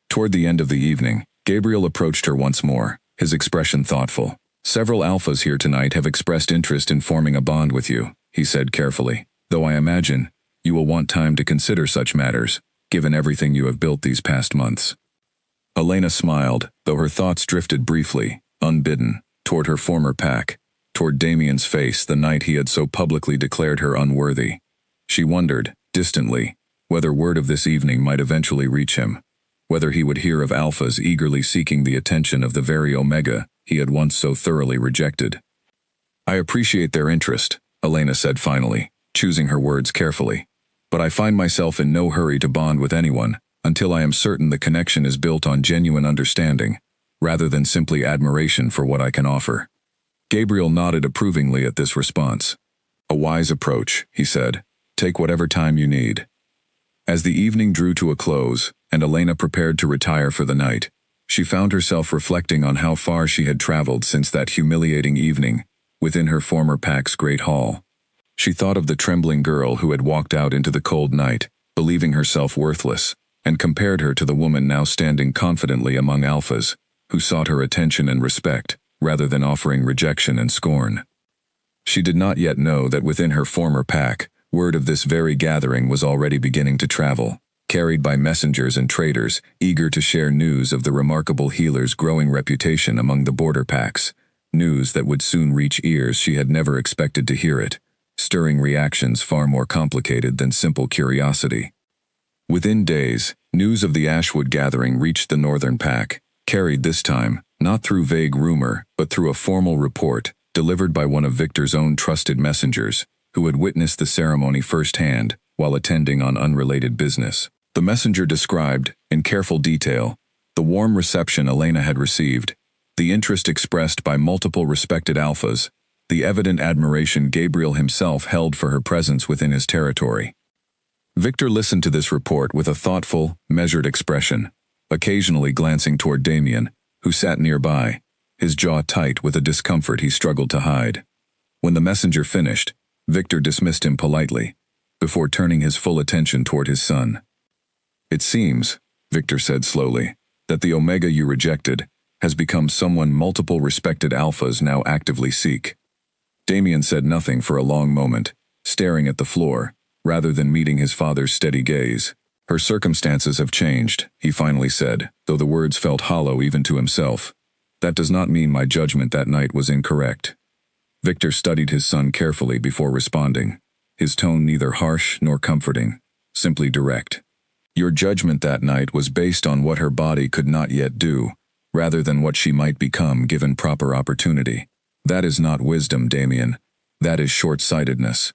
Toward the end of the evening, Gabriel approached her once more, his expression thoughtful. "Several alphas here tonight have expressed interest in forming a bond with you," he said carefully, "though I imagine you will want time to consider such matters, given everything you have built these past months." Elena smiled, though her thoughts drifted briefly, unbidden, toward her former pack, toward Damien's face the night he had so publicly declared her unworthy. She wondered, distantly, whether word of this evening might eventually reach him, whether he would hear of alphas eagerly seeking the attention of the very omega he had once so thoroughly rejected. "I appreciate their interest," Elena said finally, choosing her words carefully, "but I find myself in no hurry to bond with anyone until I am certain the connection is built on genuine understanding, rather than simply admiration for what I can offer." Gabriel nodded approvingly at this response. "A wise approach," he said. "Take whatever time you need." As the evening drew to a close, and Elena prepared to retire for the night, she found herself reflecting on how far she had traveled since that humiliating evening within her former pack's great hall. She thought of the trembling girl who had walked out into the cold night, believing herself worthless, and compared her to the woman now standing confidently among alphas, who sought her attention and respect, rather than offering rejection and scorn. She did not yet know that within her former pack, word of this very gathering was already beginning to travel, carried by messengers and traders eager to share news of the remarkable healer's growing reputation among the border packs, news that would soon reach ears she had never expected to hear it, stirring reactions far more complicated than simple curiosity. Within days, news of the Ashwood gathering reached the northern pack, carried this time, not through vague rumor, but through a formal report, delivered by one of Victor's own trusted messengers, who had witnessed the ceremony firsthand while attending on unrelated business. The messenger described, in careful detail, the warm reception Elena had received, the interest expressed by multiple respected alphas, the evident admiration Gabriel himself held for her presence within his territory. Victor listened to this report with a thoughtful, measured expression, occasionally glancing toward Damien, who sat nearby, his jaw tight with a discomfort he struggled to hide. When the messenger finished, Victor dismissed him politely, before turning his full attention toward his son. "It seems," Victor said slowly, "that the omega you rejected has become someone multiple respected alphas now actively seek." Damien said nothing for a long moment, staring at the floor, rather than meeting his father's steady gaze. "Her circumstances have changed," he finally said, though the words felt hollow even to himself. "That does not mean my judgment that night was incorrect." Victor studied his son carefully before responding, his tone neither harsh nor comforting, simply direct. "Your judgment that night was based on what her body could not yet do, rather than what she might become given proper opportunity. That is not wisdom, Damien. That is short-sightedness."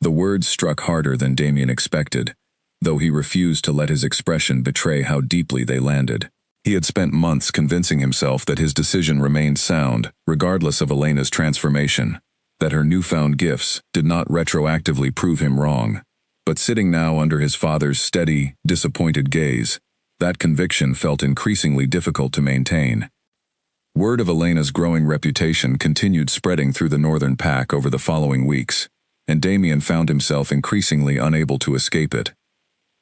The words struck harder than Damien expected, though he refused to let his expression betray how deeply they landed. He had spent months convincing himself that his decision remained sound, regardless of Elena's transformation, that her newfound gifts did not retroactively prove him wrong. But sitting now under his father's steady, disappointed gaze, that conviction felt increasingly difficult to maintain. Word of Elena's growing reputation continued spreading through the northern pack over the following weeks, and Damien found himself increasingly unable to escape it.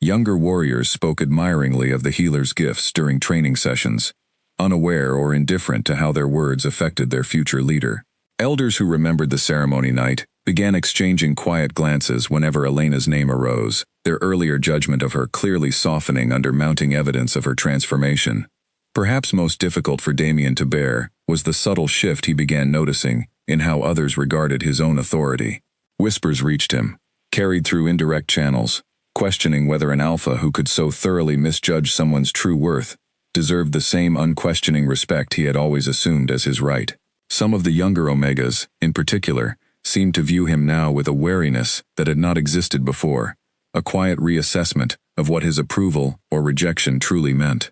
Younger warriors spoke admiringly of the healer's gifts during training sessions, unaware or indifferent to how their words affected their future leader. Elders who remembered the ceremony night began exchanging quiet glances whenever Elena's name arose, their earlier judgment of her clearly softening under mounting evidence of her transformation. Perhaps most difficult for Damien to bear was the subtle shift he began noticing in how others regarded his own authority. Whispers reached him, carried through indirect channels, questioning whether an alpha who could so thoroughly misjudge someone's true worth deserved the same unquestioning respect he had always assumed as his right. Some of the younger omegas, in particular, seemed to view him now with a wariness that had not existed before, a quiet reassessment of what his approval or rejection truly meant.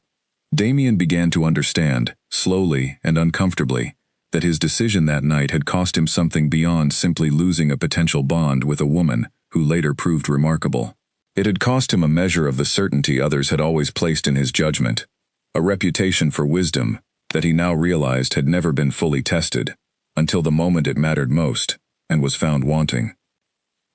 Damien began to understand, slowly and uncomfortably, that his decision that night had cost him something beyond simply losing a potential bond with a woman who later proved remarkable. It had cost him a measure of the certainty others had always placed in his judgment, a reputation for wisdom that he now realized had never been fully tested, until the moment it mattered most, and was found wanting.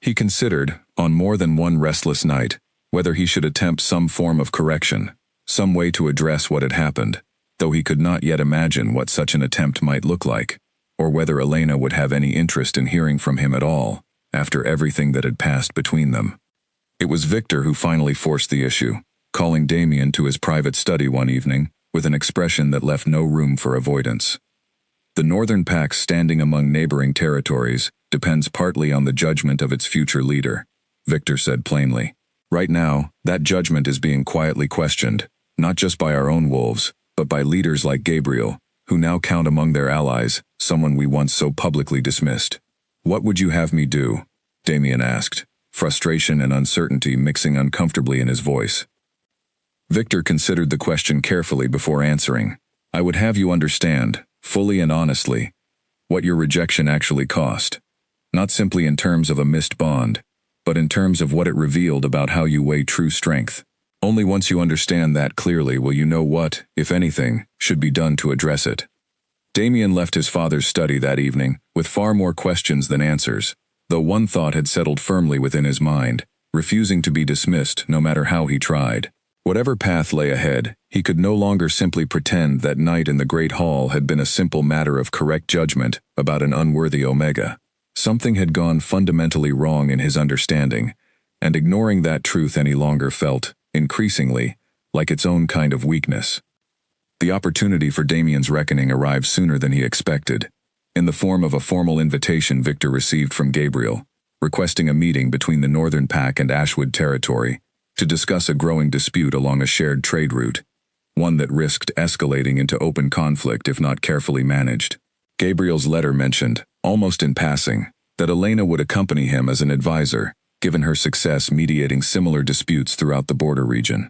He considered, on more than one restless night, whether he should attempt some form of correction, some way to address what had happened, though he could not yet imagine what such an attempt might look like, or whether Elena would have any interest in hearing from him at all, after everything that had passed between them. It was Victor who finally forced the issue, calling Damien to his private study one evening, with an expression that left no room for avoidance. The northern pack standing among neighboring territories depends partly on the judgment of its future leader, Victor said plainly. Right now, that judgment is being quietly questioned, not just by our own wolves, but by leaders like Gabriel, who now count among their allies someone we once so publicly dismissed. What would you have me do? Damien asked, frustration and uncertainty mixing uncomfortably in his voice. Victor considered the question carefully before answering. I would have you understand, fully and honestly, what your rejection actually cost. Not simply in terms of a missed bond, but in terms of what it revealed about how you weigh true strength. Only once you understand that clearly will you know what, if anything, should be done to address it. Damien left his father's study that evening with far more questions than answers, though one thought had settled firmly within his mind, refusing to be dismissed no matter how he tried. Whatever path lay ahead, he could no longer simply pretend that night in the Great Hall had been a simple matter of correct judgment about an unworthy Omega. Something had gone fundamentally wrong in his understanding, and ignoring that truth any longer felt, increasingly, like its own kind of weakness. The opportunity for Damien's reckoning arrived sooner than he expected, in the form of a formal invitation Victor received from Gabriel, requesting a meeting between the Northern Pack and Ashwood Territory to discuss a growing dispute along a shared trade route, one that risked escalating into open conflict if not carefully managed. Gabriel's letter mentioned, almost in passing, that Elena would accompany him as an advisor, given her success mediating similar disputes throughout the border region.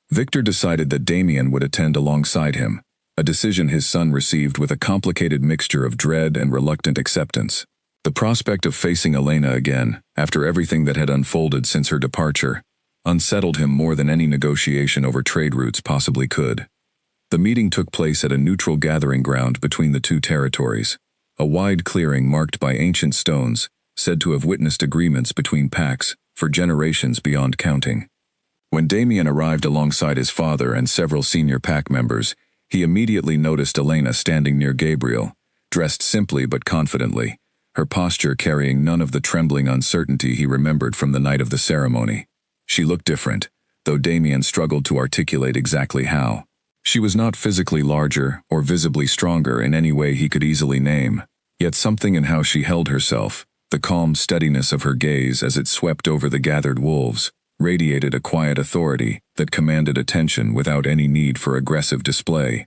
Victor decided that Damien would attend alongside him, a decision his son received with a complicated mixture of dread and reluctant acceptance. The prospect of facing Elena again, after everything that had unfolded since her departure, unsettled him more than any negotiation over trade routes possibly could. The meeting took place at a neutral gathering ground between the two territories, a wide clearing marked by ancient stones, said to have witnessed agreements between packs for generations beyond counting. When Damien arrived alongside his father and several senior pack members, he immediately noticed Elena standing near Gabriel, dressed simply but confidently, her posture carrying none of the trembling uncertainty he remembered from the night of the ceremony. She looked different, though Damien struggled to articulate exactly how. She was not physically larger or visibly stronger in any way he could easily name, yet something in how she held herself, the calm steadiness of her gaze as it swept over the gathered wolves, radiated a quiet authority that commanded attention without any need for aggressive display.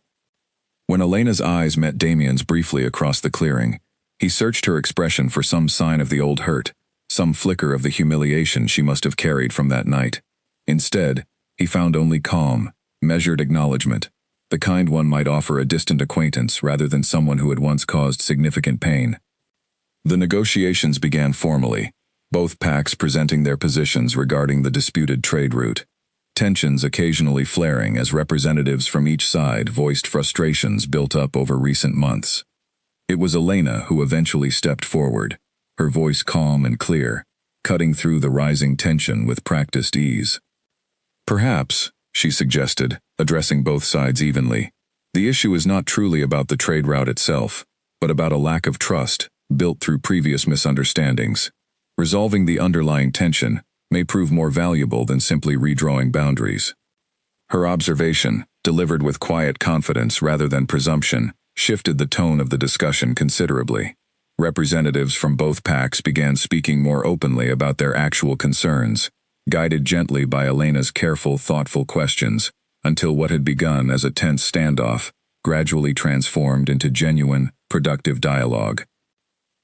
When Elena's eyes met Damien's briefly across the clearing, he searched her expression for some sign of the old hurt, some flicker of the humiliation she must have carried from that night. Instead, he found only calm, measured acknowledgement, the kind one might offer a distant acquaintance rather than someone who had once caused significant pain. The negotiations began formally, both packs presenting their positions regarding the disputed trade route, tensions occasionally flaring as representatives from each side voiced frustrations built up over recent months. It was Elena who eventually stepped forward, her voice calm and clear, cutting through the rising tension with practiced ease. Perhaps, she suggested, addressing both sides evenly, the issue is not truly about the trade route itself, but about a lack of trust built through previous misunderstandings. Resolving the underlying tension may prove more valuable than simply redrawing boundaries. Her observation, delivered with quiet confidence rather than presumption, shifted the tone of the discussion considerably. Representatives from both packs began speaking more openly about their actual concerns, guided gently by Elena's careful, thoughtful questions, until what had begun as a tense standoff gradually transformed into genuine, productive dialogue.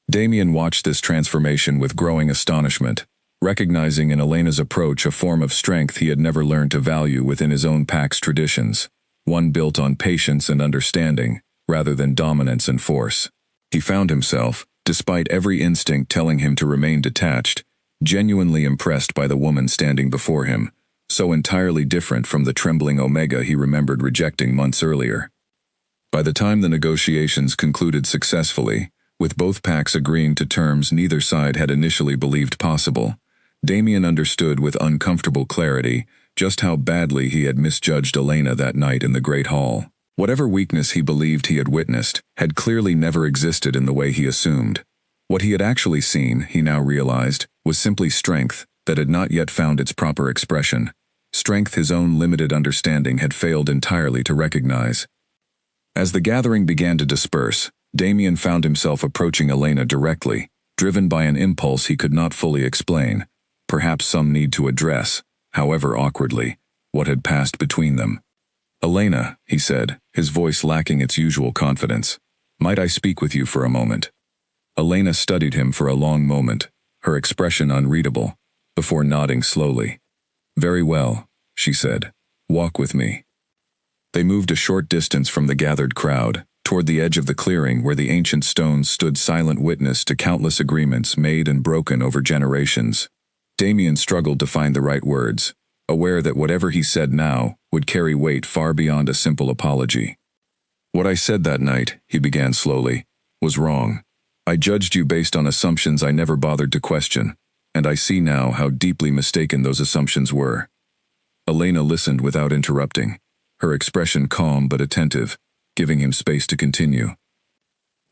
Damien watched this transformation with growing astonishment, recognizing in Elena's approach a form of strength he had never learned to value within his own pack's traditions, one built on patience and understanding, rather than dominance and force. He found himself, despite every instinct telling him to remain detached, genuinely impressed by the woman standing before him, so entirely different from the trembling Omega he remembered rejecting months earlier. By the time the negotiations concluded successfully, with both packs agreeing to terms neither side had initially believed possible, Damien understood with uncomfortable clarity just how badly he had misjudged Elena that night in the Great Hall. Whatever weakness he believed he had witnessed had clearly never existed in the way he assumed. What he had actually seen, he now realized, was simply strength that had not yet found its proper expression. Strength his own limited understanding had failed entirely to recognize. As the gathering began to disperse, Damien found himself approaching Elena directly, driven by an impulse he could not fully explain, perhaps some need to address, however awkwardly, what had passed between them. "Elena," he said, his voice lacking its usual confidence, "might I speak with you for a moment?" Elena studied him for a long moment, her expression unreadable, before nodding slowly. "Very well," she said. "Walk with me." They moved a short distance from the gathered crowd, toward the edge of the clearing where the ancient stones stood silent witness to countless agreements made and broken over generations. Damien struggled to find the right words, aware that whatever he said now would carry weight far beyond a simple apology. "What I said that night," he began slowly, "was wrong. I judged you based on assumptions I never bothered to question, and I see now how deeply mistaken those assumptions were." Elena listened without interrupting, her expression calm but attentive, giving him space to continue.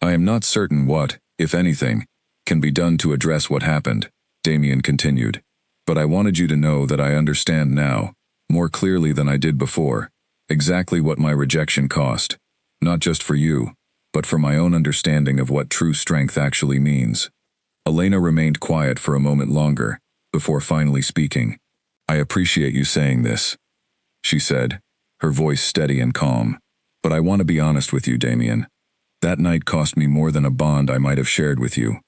"I am not certain what, if anything, can be done to address what happened," Damien continued, "but I wanted you to know that I understand now, more clearly than I did before, exactly what my rejection cost, not just for you, but for my own understanding of what true strength actually means." Elena remained quiet for a moment longer, before finally speaking. "I appreciate you saying this," she said, her voice steady and calm. "But I want to be honest with you, Damien. That night cost me more than a bond I might have shared with you.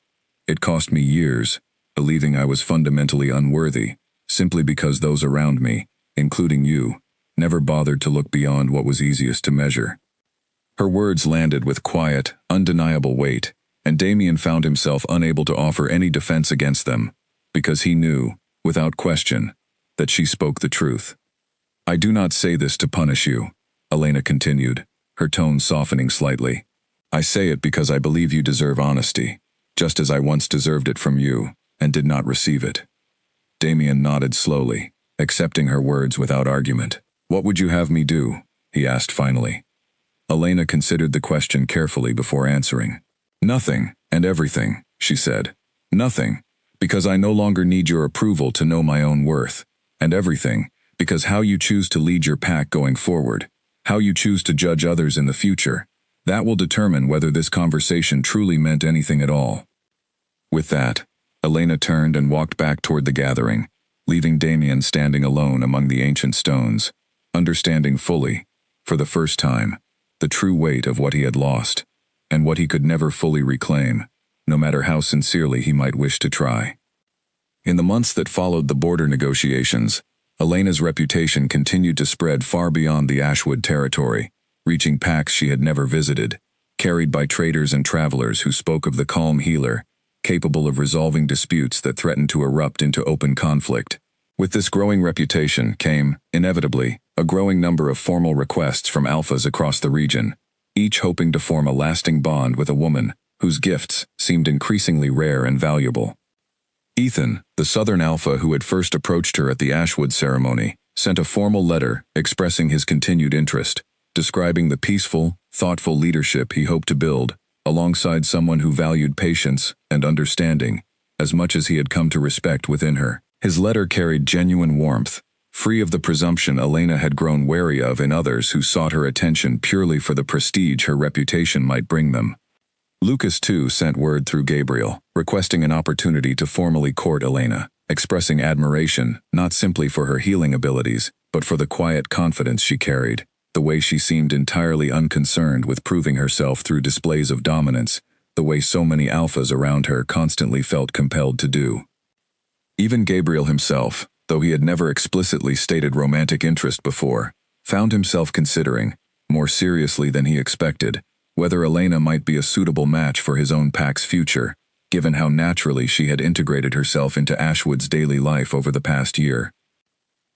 It cost me years, believing I was fundamentally unworthy, simply because those around me, including you, never bothered to look beyond what was easiest to measure." Her words landed with quiet, undeniable weight, and Damien found himself unable to offer any defense against them, because he knew, without question, that she spoke the truth. "I do not say this to punish you," Elena continued, her tone softening slightly. "I say it because I believe you deserve honesty, just as I once deserved it from you, and did not receive it." Damien nodded slowly, accepting her words without argument. "What would you have me do?" he asked finally. Elena considered the question carefully before answering. "Nothing, and everything," she said. "Nothing, because I no longer need your approval to know my own worth, and everything, because how you choose to lead your pack going forward, how you choose to judge others in the future, that will determine whether this conversation truly meant anything at all." With that, Elena turned and walked back toward the gathering, leaving Damien standing alone among the ancient stones, understanding fully, for the first time, the true weight of what he had lost, and what he could never fully reclaim, no matter how sincerely he might wish to try. In the months that followed the border negotiations, Elena's reputation continued to spread far beyond the Ashwood territory, reaching packs she had never visited, carried by traders and travelers who spoke of the calm healer, capable of resolving disputes that threatened to erupt into open conflict. With this growing reputation came, inevitably, a growing number of formal requests from alphas across the region, each hoping to form a lasting bond with a woman whose gifts seemed increasingly rare and valuable. Ethan, the Southern alpha who had first approached her at the Ashwood ceremony, sent a formal letter expressing his continued interest, describing the peaceful, thoughtful leadership he hoped to build, alongside someone who valued patience and understanding, as much as he had come to respect within her. His letter carried genuine warmth, free of the presumption Elena had grown wary of in others who sought her attention purely for the prestige her reputation might bring them. Lucas, too, sent word through Gabriel, requesting an opportunity to formally court Elena, expressing admiration not simply for her healing abilities, but for the quiet confidence she carried, the way she seemed entirely unconcerned with proving herself through displays of dominance, the way so many alphas around her constantly felt compelled to do. Even Gabriel himself, though he had never explicitly stated romantic interest before, found himself considering, more seriously than he expected, whether Elena might be a suitable match for his own pack's future, given how naturally she had integrated herself into Ashwood's daily life over the past year.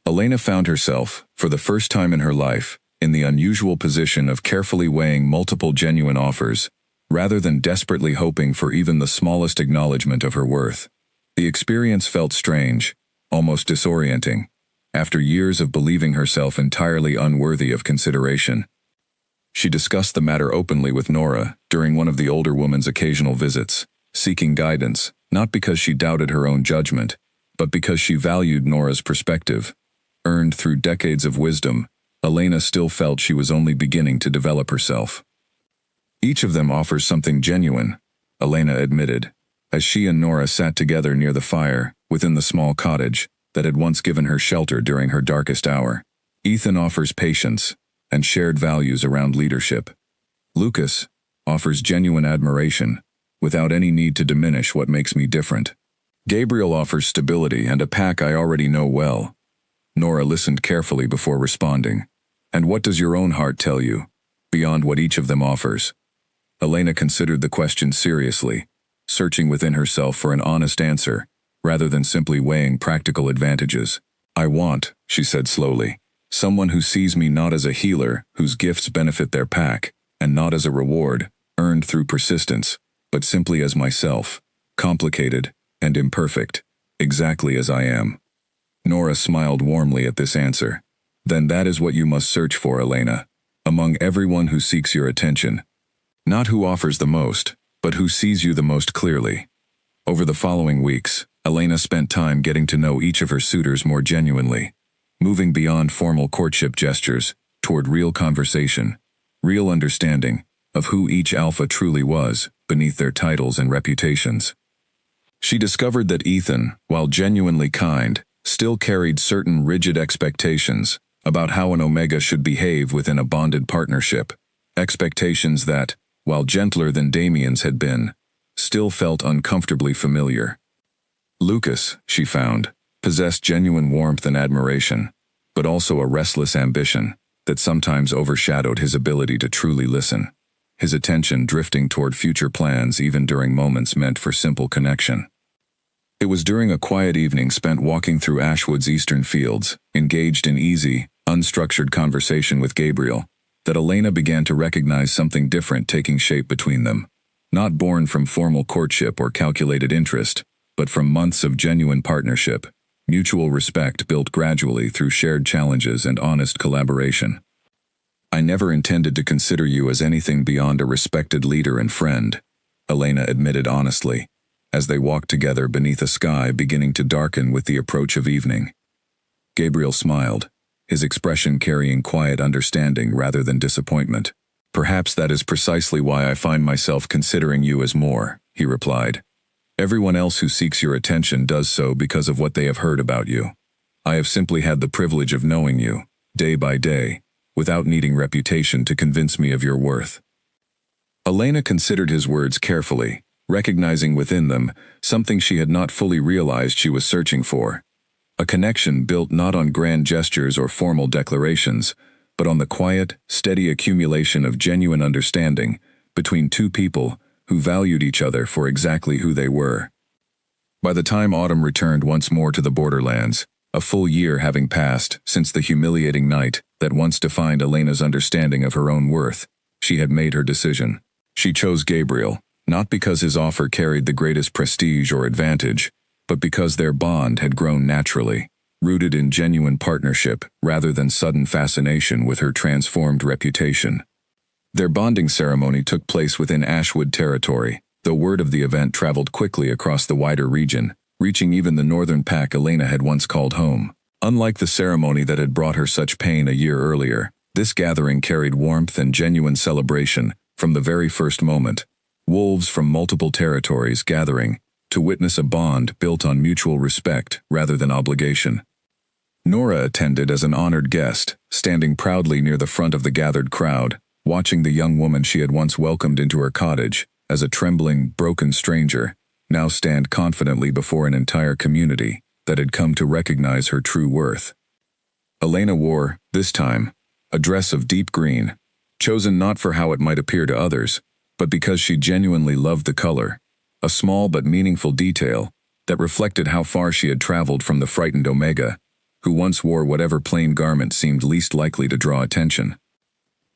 Elena found herself, for the first time in her life, in the unusual position of carefully weighing multiple genuine offers, rather than desperately hoping for even the smallest acknowledgement of her worth. The experience felt strange, almost disorienting, after years of believing herself entirely unworthy of consideration. She discussed the matter openly with Nora during one of the older woman's occasional visits, seeking guidance, not because she doubted her own judgment, but because she valued Nora's perspective. Earned through decades of wisdom, Elena still felt she was only beginning to develop herself. Each of them offers something genuine, Elena admitted, as she and Nora sat together near the fire within the small cottage that had once given her shelter during her darkest hour. Ethan offers patience and shared values around leadership. Lucas offers genuine admiration without any need to diminish what makes me different. Gabriel offers stability and a pack I already know well. Nora listened carefully before responding. And what does your own heart tell you, beyond what each of them offers? Elena considered the question seriously, searching within herself for an honest answer, rather than simply weighing practical advantages. I want, she said slowly, someone who sees me not as a healer whose gifts benefit their pack, and not as a reward, earned through persistence, but simply as myself, complicated and imperfect, exactly as I am. Nora smiled warmly at this answer. Then that is what you must search for, Elena, among everyone who seeks your attention. Not who offers the most, but who sees you the most clearly. Over the following weeks, Elena spent time getting to know each of her suitors more genuinely, moving beyond formal courtship gestures toward real conversation, real understanding of who each alpha truly was beneath their titles and reputations. She discovered that Ethan, while genuinely kind, still carried certain rigid expectations about how an Omega should behave within a bonded partnership, expectations that, while gentler than Damien's had been, still felt uncomfortably familiar. Lucas, she found, possessed genuine warmth and admiration, but also a restless ambition that sometimes overshadowed his ability to truly listen, his attention drifting toward future plans even during moments meant for simple connection. It was during a quiet evening spent walking through Ashwood's eastern fields, engaged in easy, unstructured conversation with Gabriel, that Elena began to recognize something different taking shape between them, not born from formal courtship or calculated interest, but from months of genuine partnership, mutual respect built gradually through shared challenges and honest collaboration. I never intended to consider you as anything beyond a respected leader and friend, Elena admitted honestly, as they walked together beneath a sky beginning to darken with the approach of evening. Gabriel smiled, his expression carrying quiet understanding rather than disappointment. Perhaps that is precisely why I find myself considering you as more, he replied. Everyone else who seeks your attention does so because of what they have heard about you. I have simply had the privilege of knowing you, day by day, without needing reputation to convince me of your worth. Elena considered his words carefully, recognizing within them something she had not fully realized she was searching for. A connection built not on grand gestures or formal declarations, but on the quiet, steady accumulation of genuine understanding between two people who valued each other for exactly who they were. By the time autumn returned once more to the borderlands, a full year having passed since the humiliating night that once defined Elena's understanding of her own worth, she had made her decision. She chose Gabriel, not because his offer carried the greatest prestige or advantage, but because their bond had grown naturally, rooted in genuine partnership rather than sudden fascination with her transformed reputation. Their bonding ceremony took place within Ashwood territory, though word of the event traveled quickly across the wider region, reaching even the northern pack Elena had once called home. Unlike the ceremony that had brought her such pain a year earlier, this gathering carried warmth and genuine celebration from the very first moment. Wolves from multiple territories gathering to witness a bond built on mutual respect rather than obligation. Nora attended as an honored guest, standing proudly near the front of the gathered crowd, watching the young woman she had once welcomed into her cottage as a trembling, broken stranger, now stand confidently before an entire community that had come to recognize her true worth. Elena wore, this time, a dress of deep green, chosen not for how it might appear to others, but because she genuinely loved the color, a small but meaningful detail that reflected how far she had traveled from the frightened Omega, who once wore whatever plain garment seemed least likely to draw attention.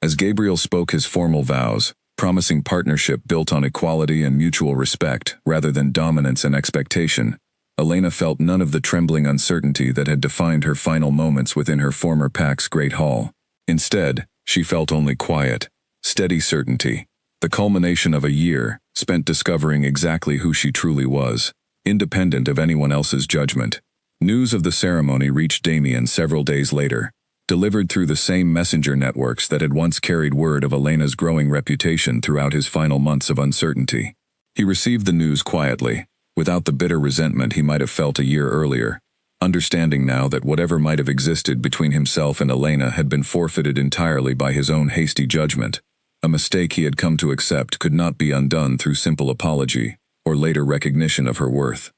As Gabriel spoke his formal vows, promising partnership built on equality and mutual respect rather than dominance and expectation, Elena felt none of the trembling uncertainty that had defined her final moments within her former pack's great hall. Instead, she felt only quiet, steady certainty, the culmination of a year spent discovering exactly who she truly was, independent of anyone else's judgment. News of the ceremony reached Damien several days later, delivered through the same messenger networks that had once carried word of Elena's growing reputation throughout his final months of uncertainty. He received the news quietly, without the bitter resentment he might have felt a year earlier, understanding now that whatever might have existed between himself and Elena had been forfeited entirely by his own hasty judgment. A mistake he had come to accept could not be undone through simple apology or later recognition of her worth.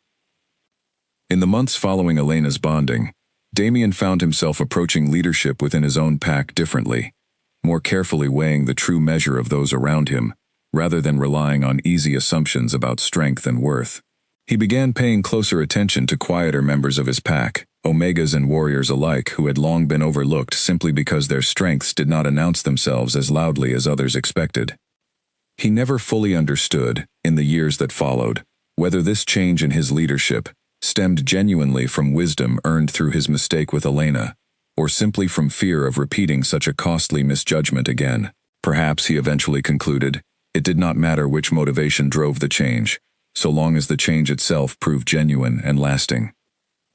In the months following Elena's bonding, Damien found himself approaching leadership within his own pack differently, more carefully weighing the true measure of those around him, rather than relying on easy assumptions about strength and worth. He began paying closer attention to quieter members of his pack, Omegas and warriors alike who had long been overlooked simply because their strengths did not announce themselves as loudly as others expected. He never fully understood, in the years that followed, whether this change in his leadership stemmed genuinely from wisdom earned through his mistake with Elena, or simply from fear of repeating such a costly misjudgment again. Perhaps, he eventually concluded, it did not matter which motivation drove the change, so long as the change itself proved genuine and lasting.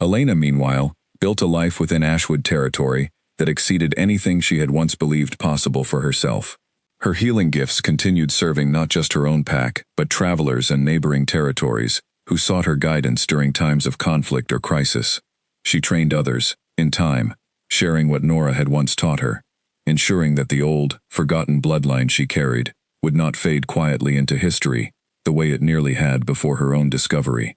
Elena, meanwhile, built a life within Ashwood territory that exceeded anything she had once believed possible for herself. Her healing gifts continued serving not just her own pack, but travelers and neighboring territories who sought her guidance during times of conflict or crisis. She trained others, in time, sharing what Nora had once taught her, ensuring that the old, forgotten bloodline she carried would not fade quietly into history the way it nearly had before her own discovery.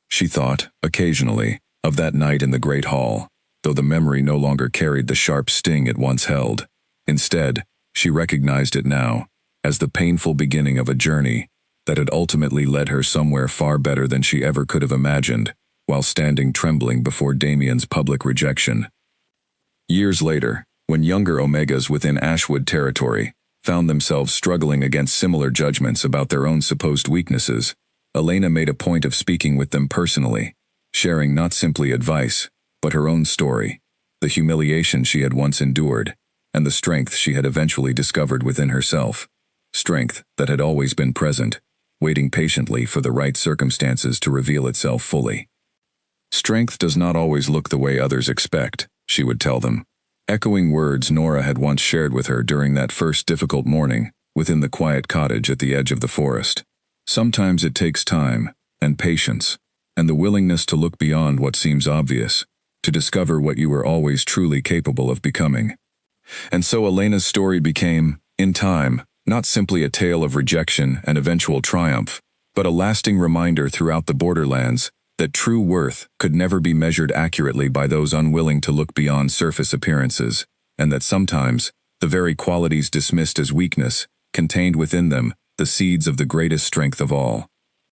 She thought, occasionally, of that night in the Great Hall, though the memory no longer carried the sharp sting it once held. Instead, she recognized it now as the painful beginning of a journey that had ultimately led her somewhere far better than she ever could have imagined, while standing trembling before Damien's public rejection. Years later, when younger Omegas within Ashwood territory found themselves struggling against similar judgments about their own supposed weaknesses, Elena made a point of speaking with them personally, sharing not simply advice, but her own story, the humiliation she had once endured, and the strength she had eventually discovered within herself. Strength that had always been present, waiting patiently for the right circumstances to reveal itself fully. Strength does not always look the way others expect, she would tell them, echoing words Nora had once shared with her during that first difficult morning within the quiet cottage at the edge of the forest. Sometimes it takes time, and patience, and the willingness to look beyond what seems obvious, to discover what you were always truly capable of becoming. And so Elena's story became, in time, not simply a tale of rejection and eventual triumph, but a lasting reminder throughout the borderlands that true worth could never be measured accurately by those unwilling to look beyond surface appearances, and that sometimes, the very qualities dismissed as weakness contained within them the seeds of the greatest strength of all.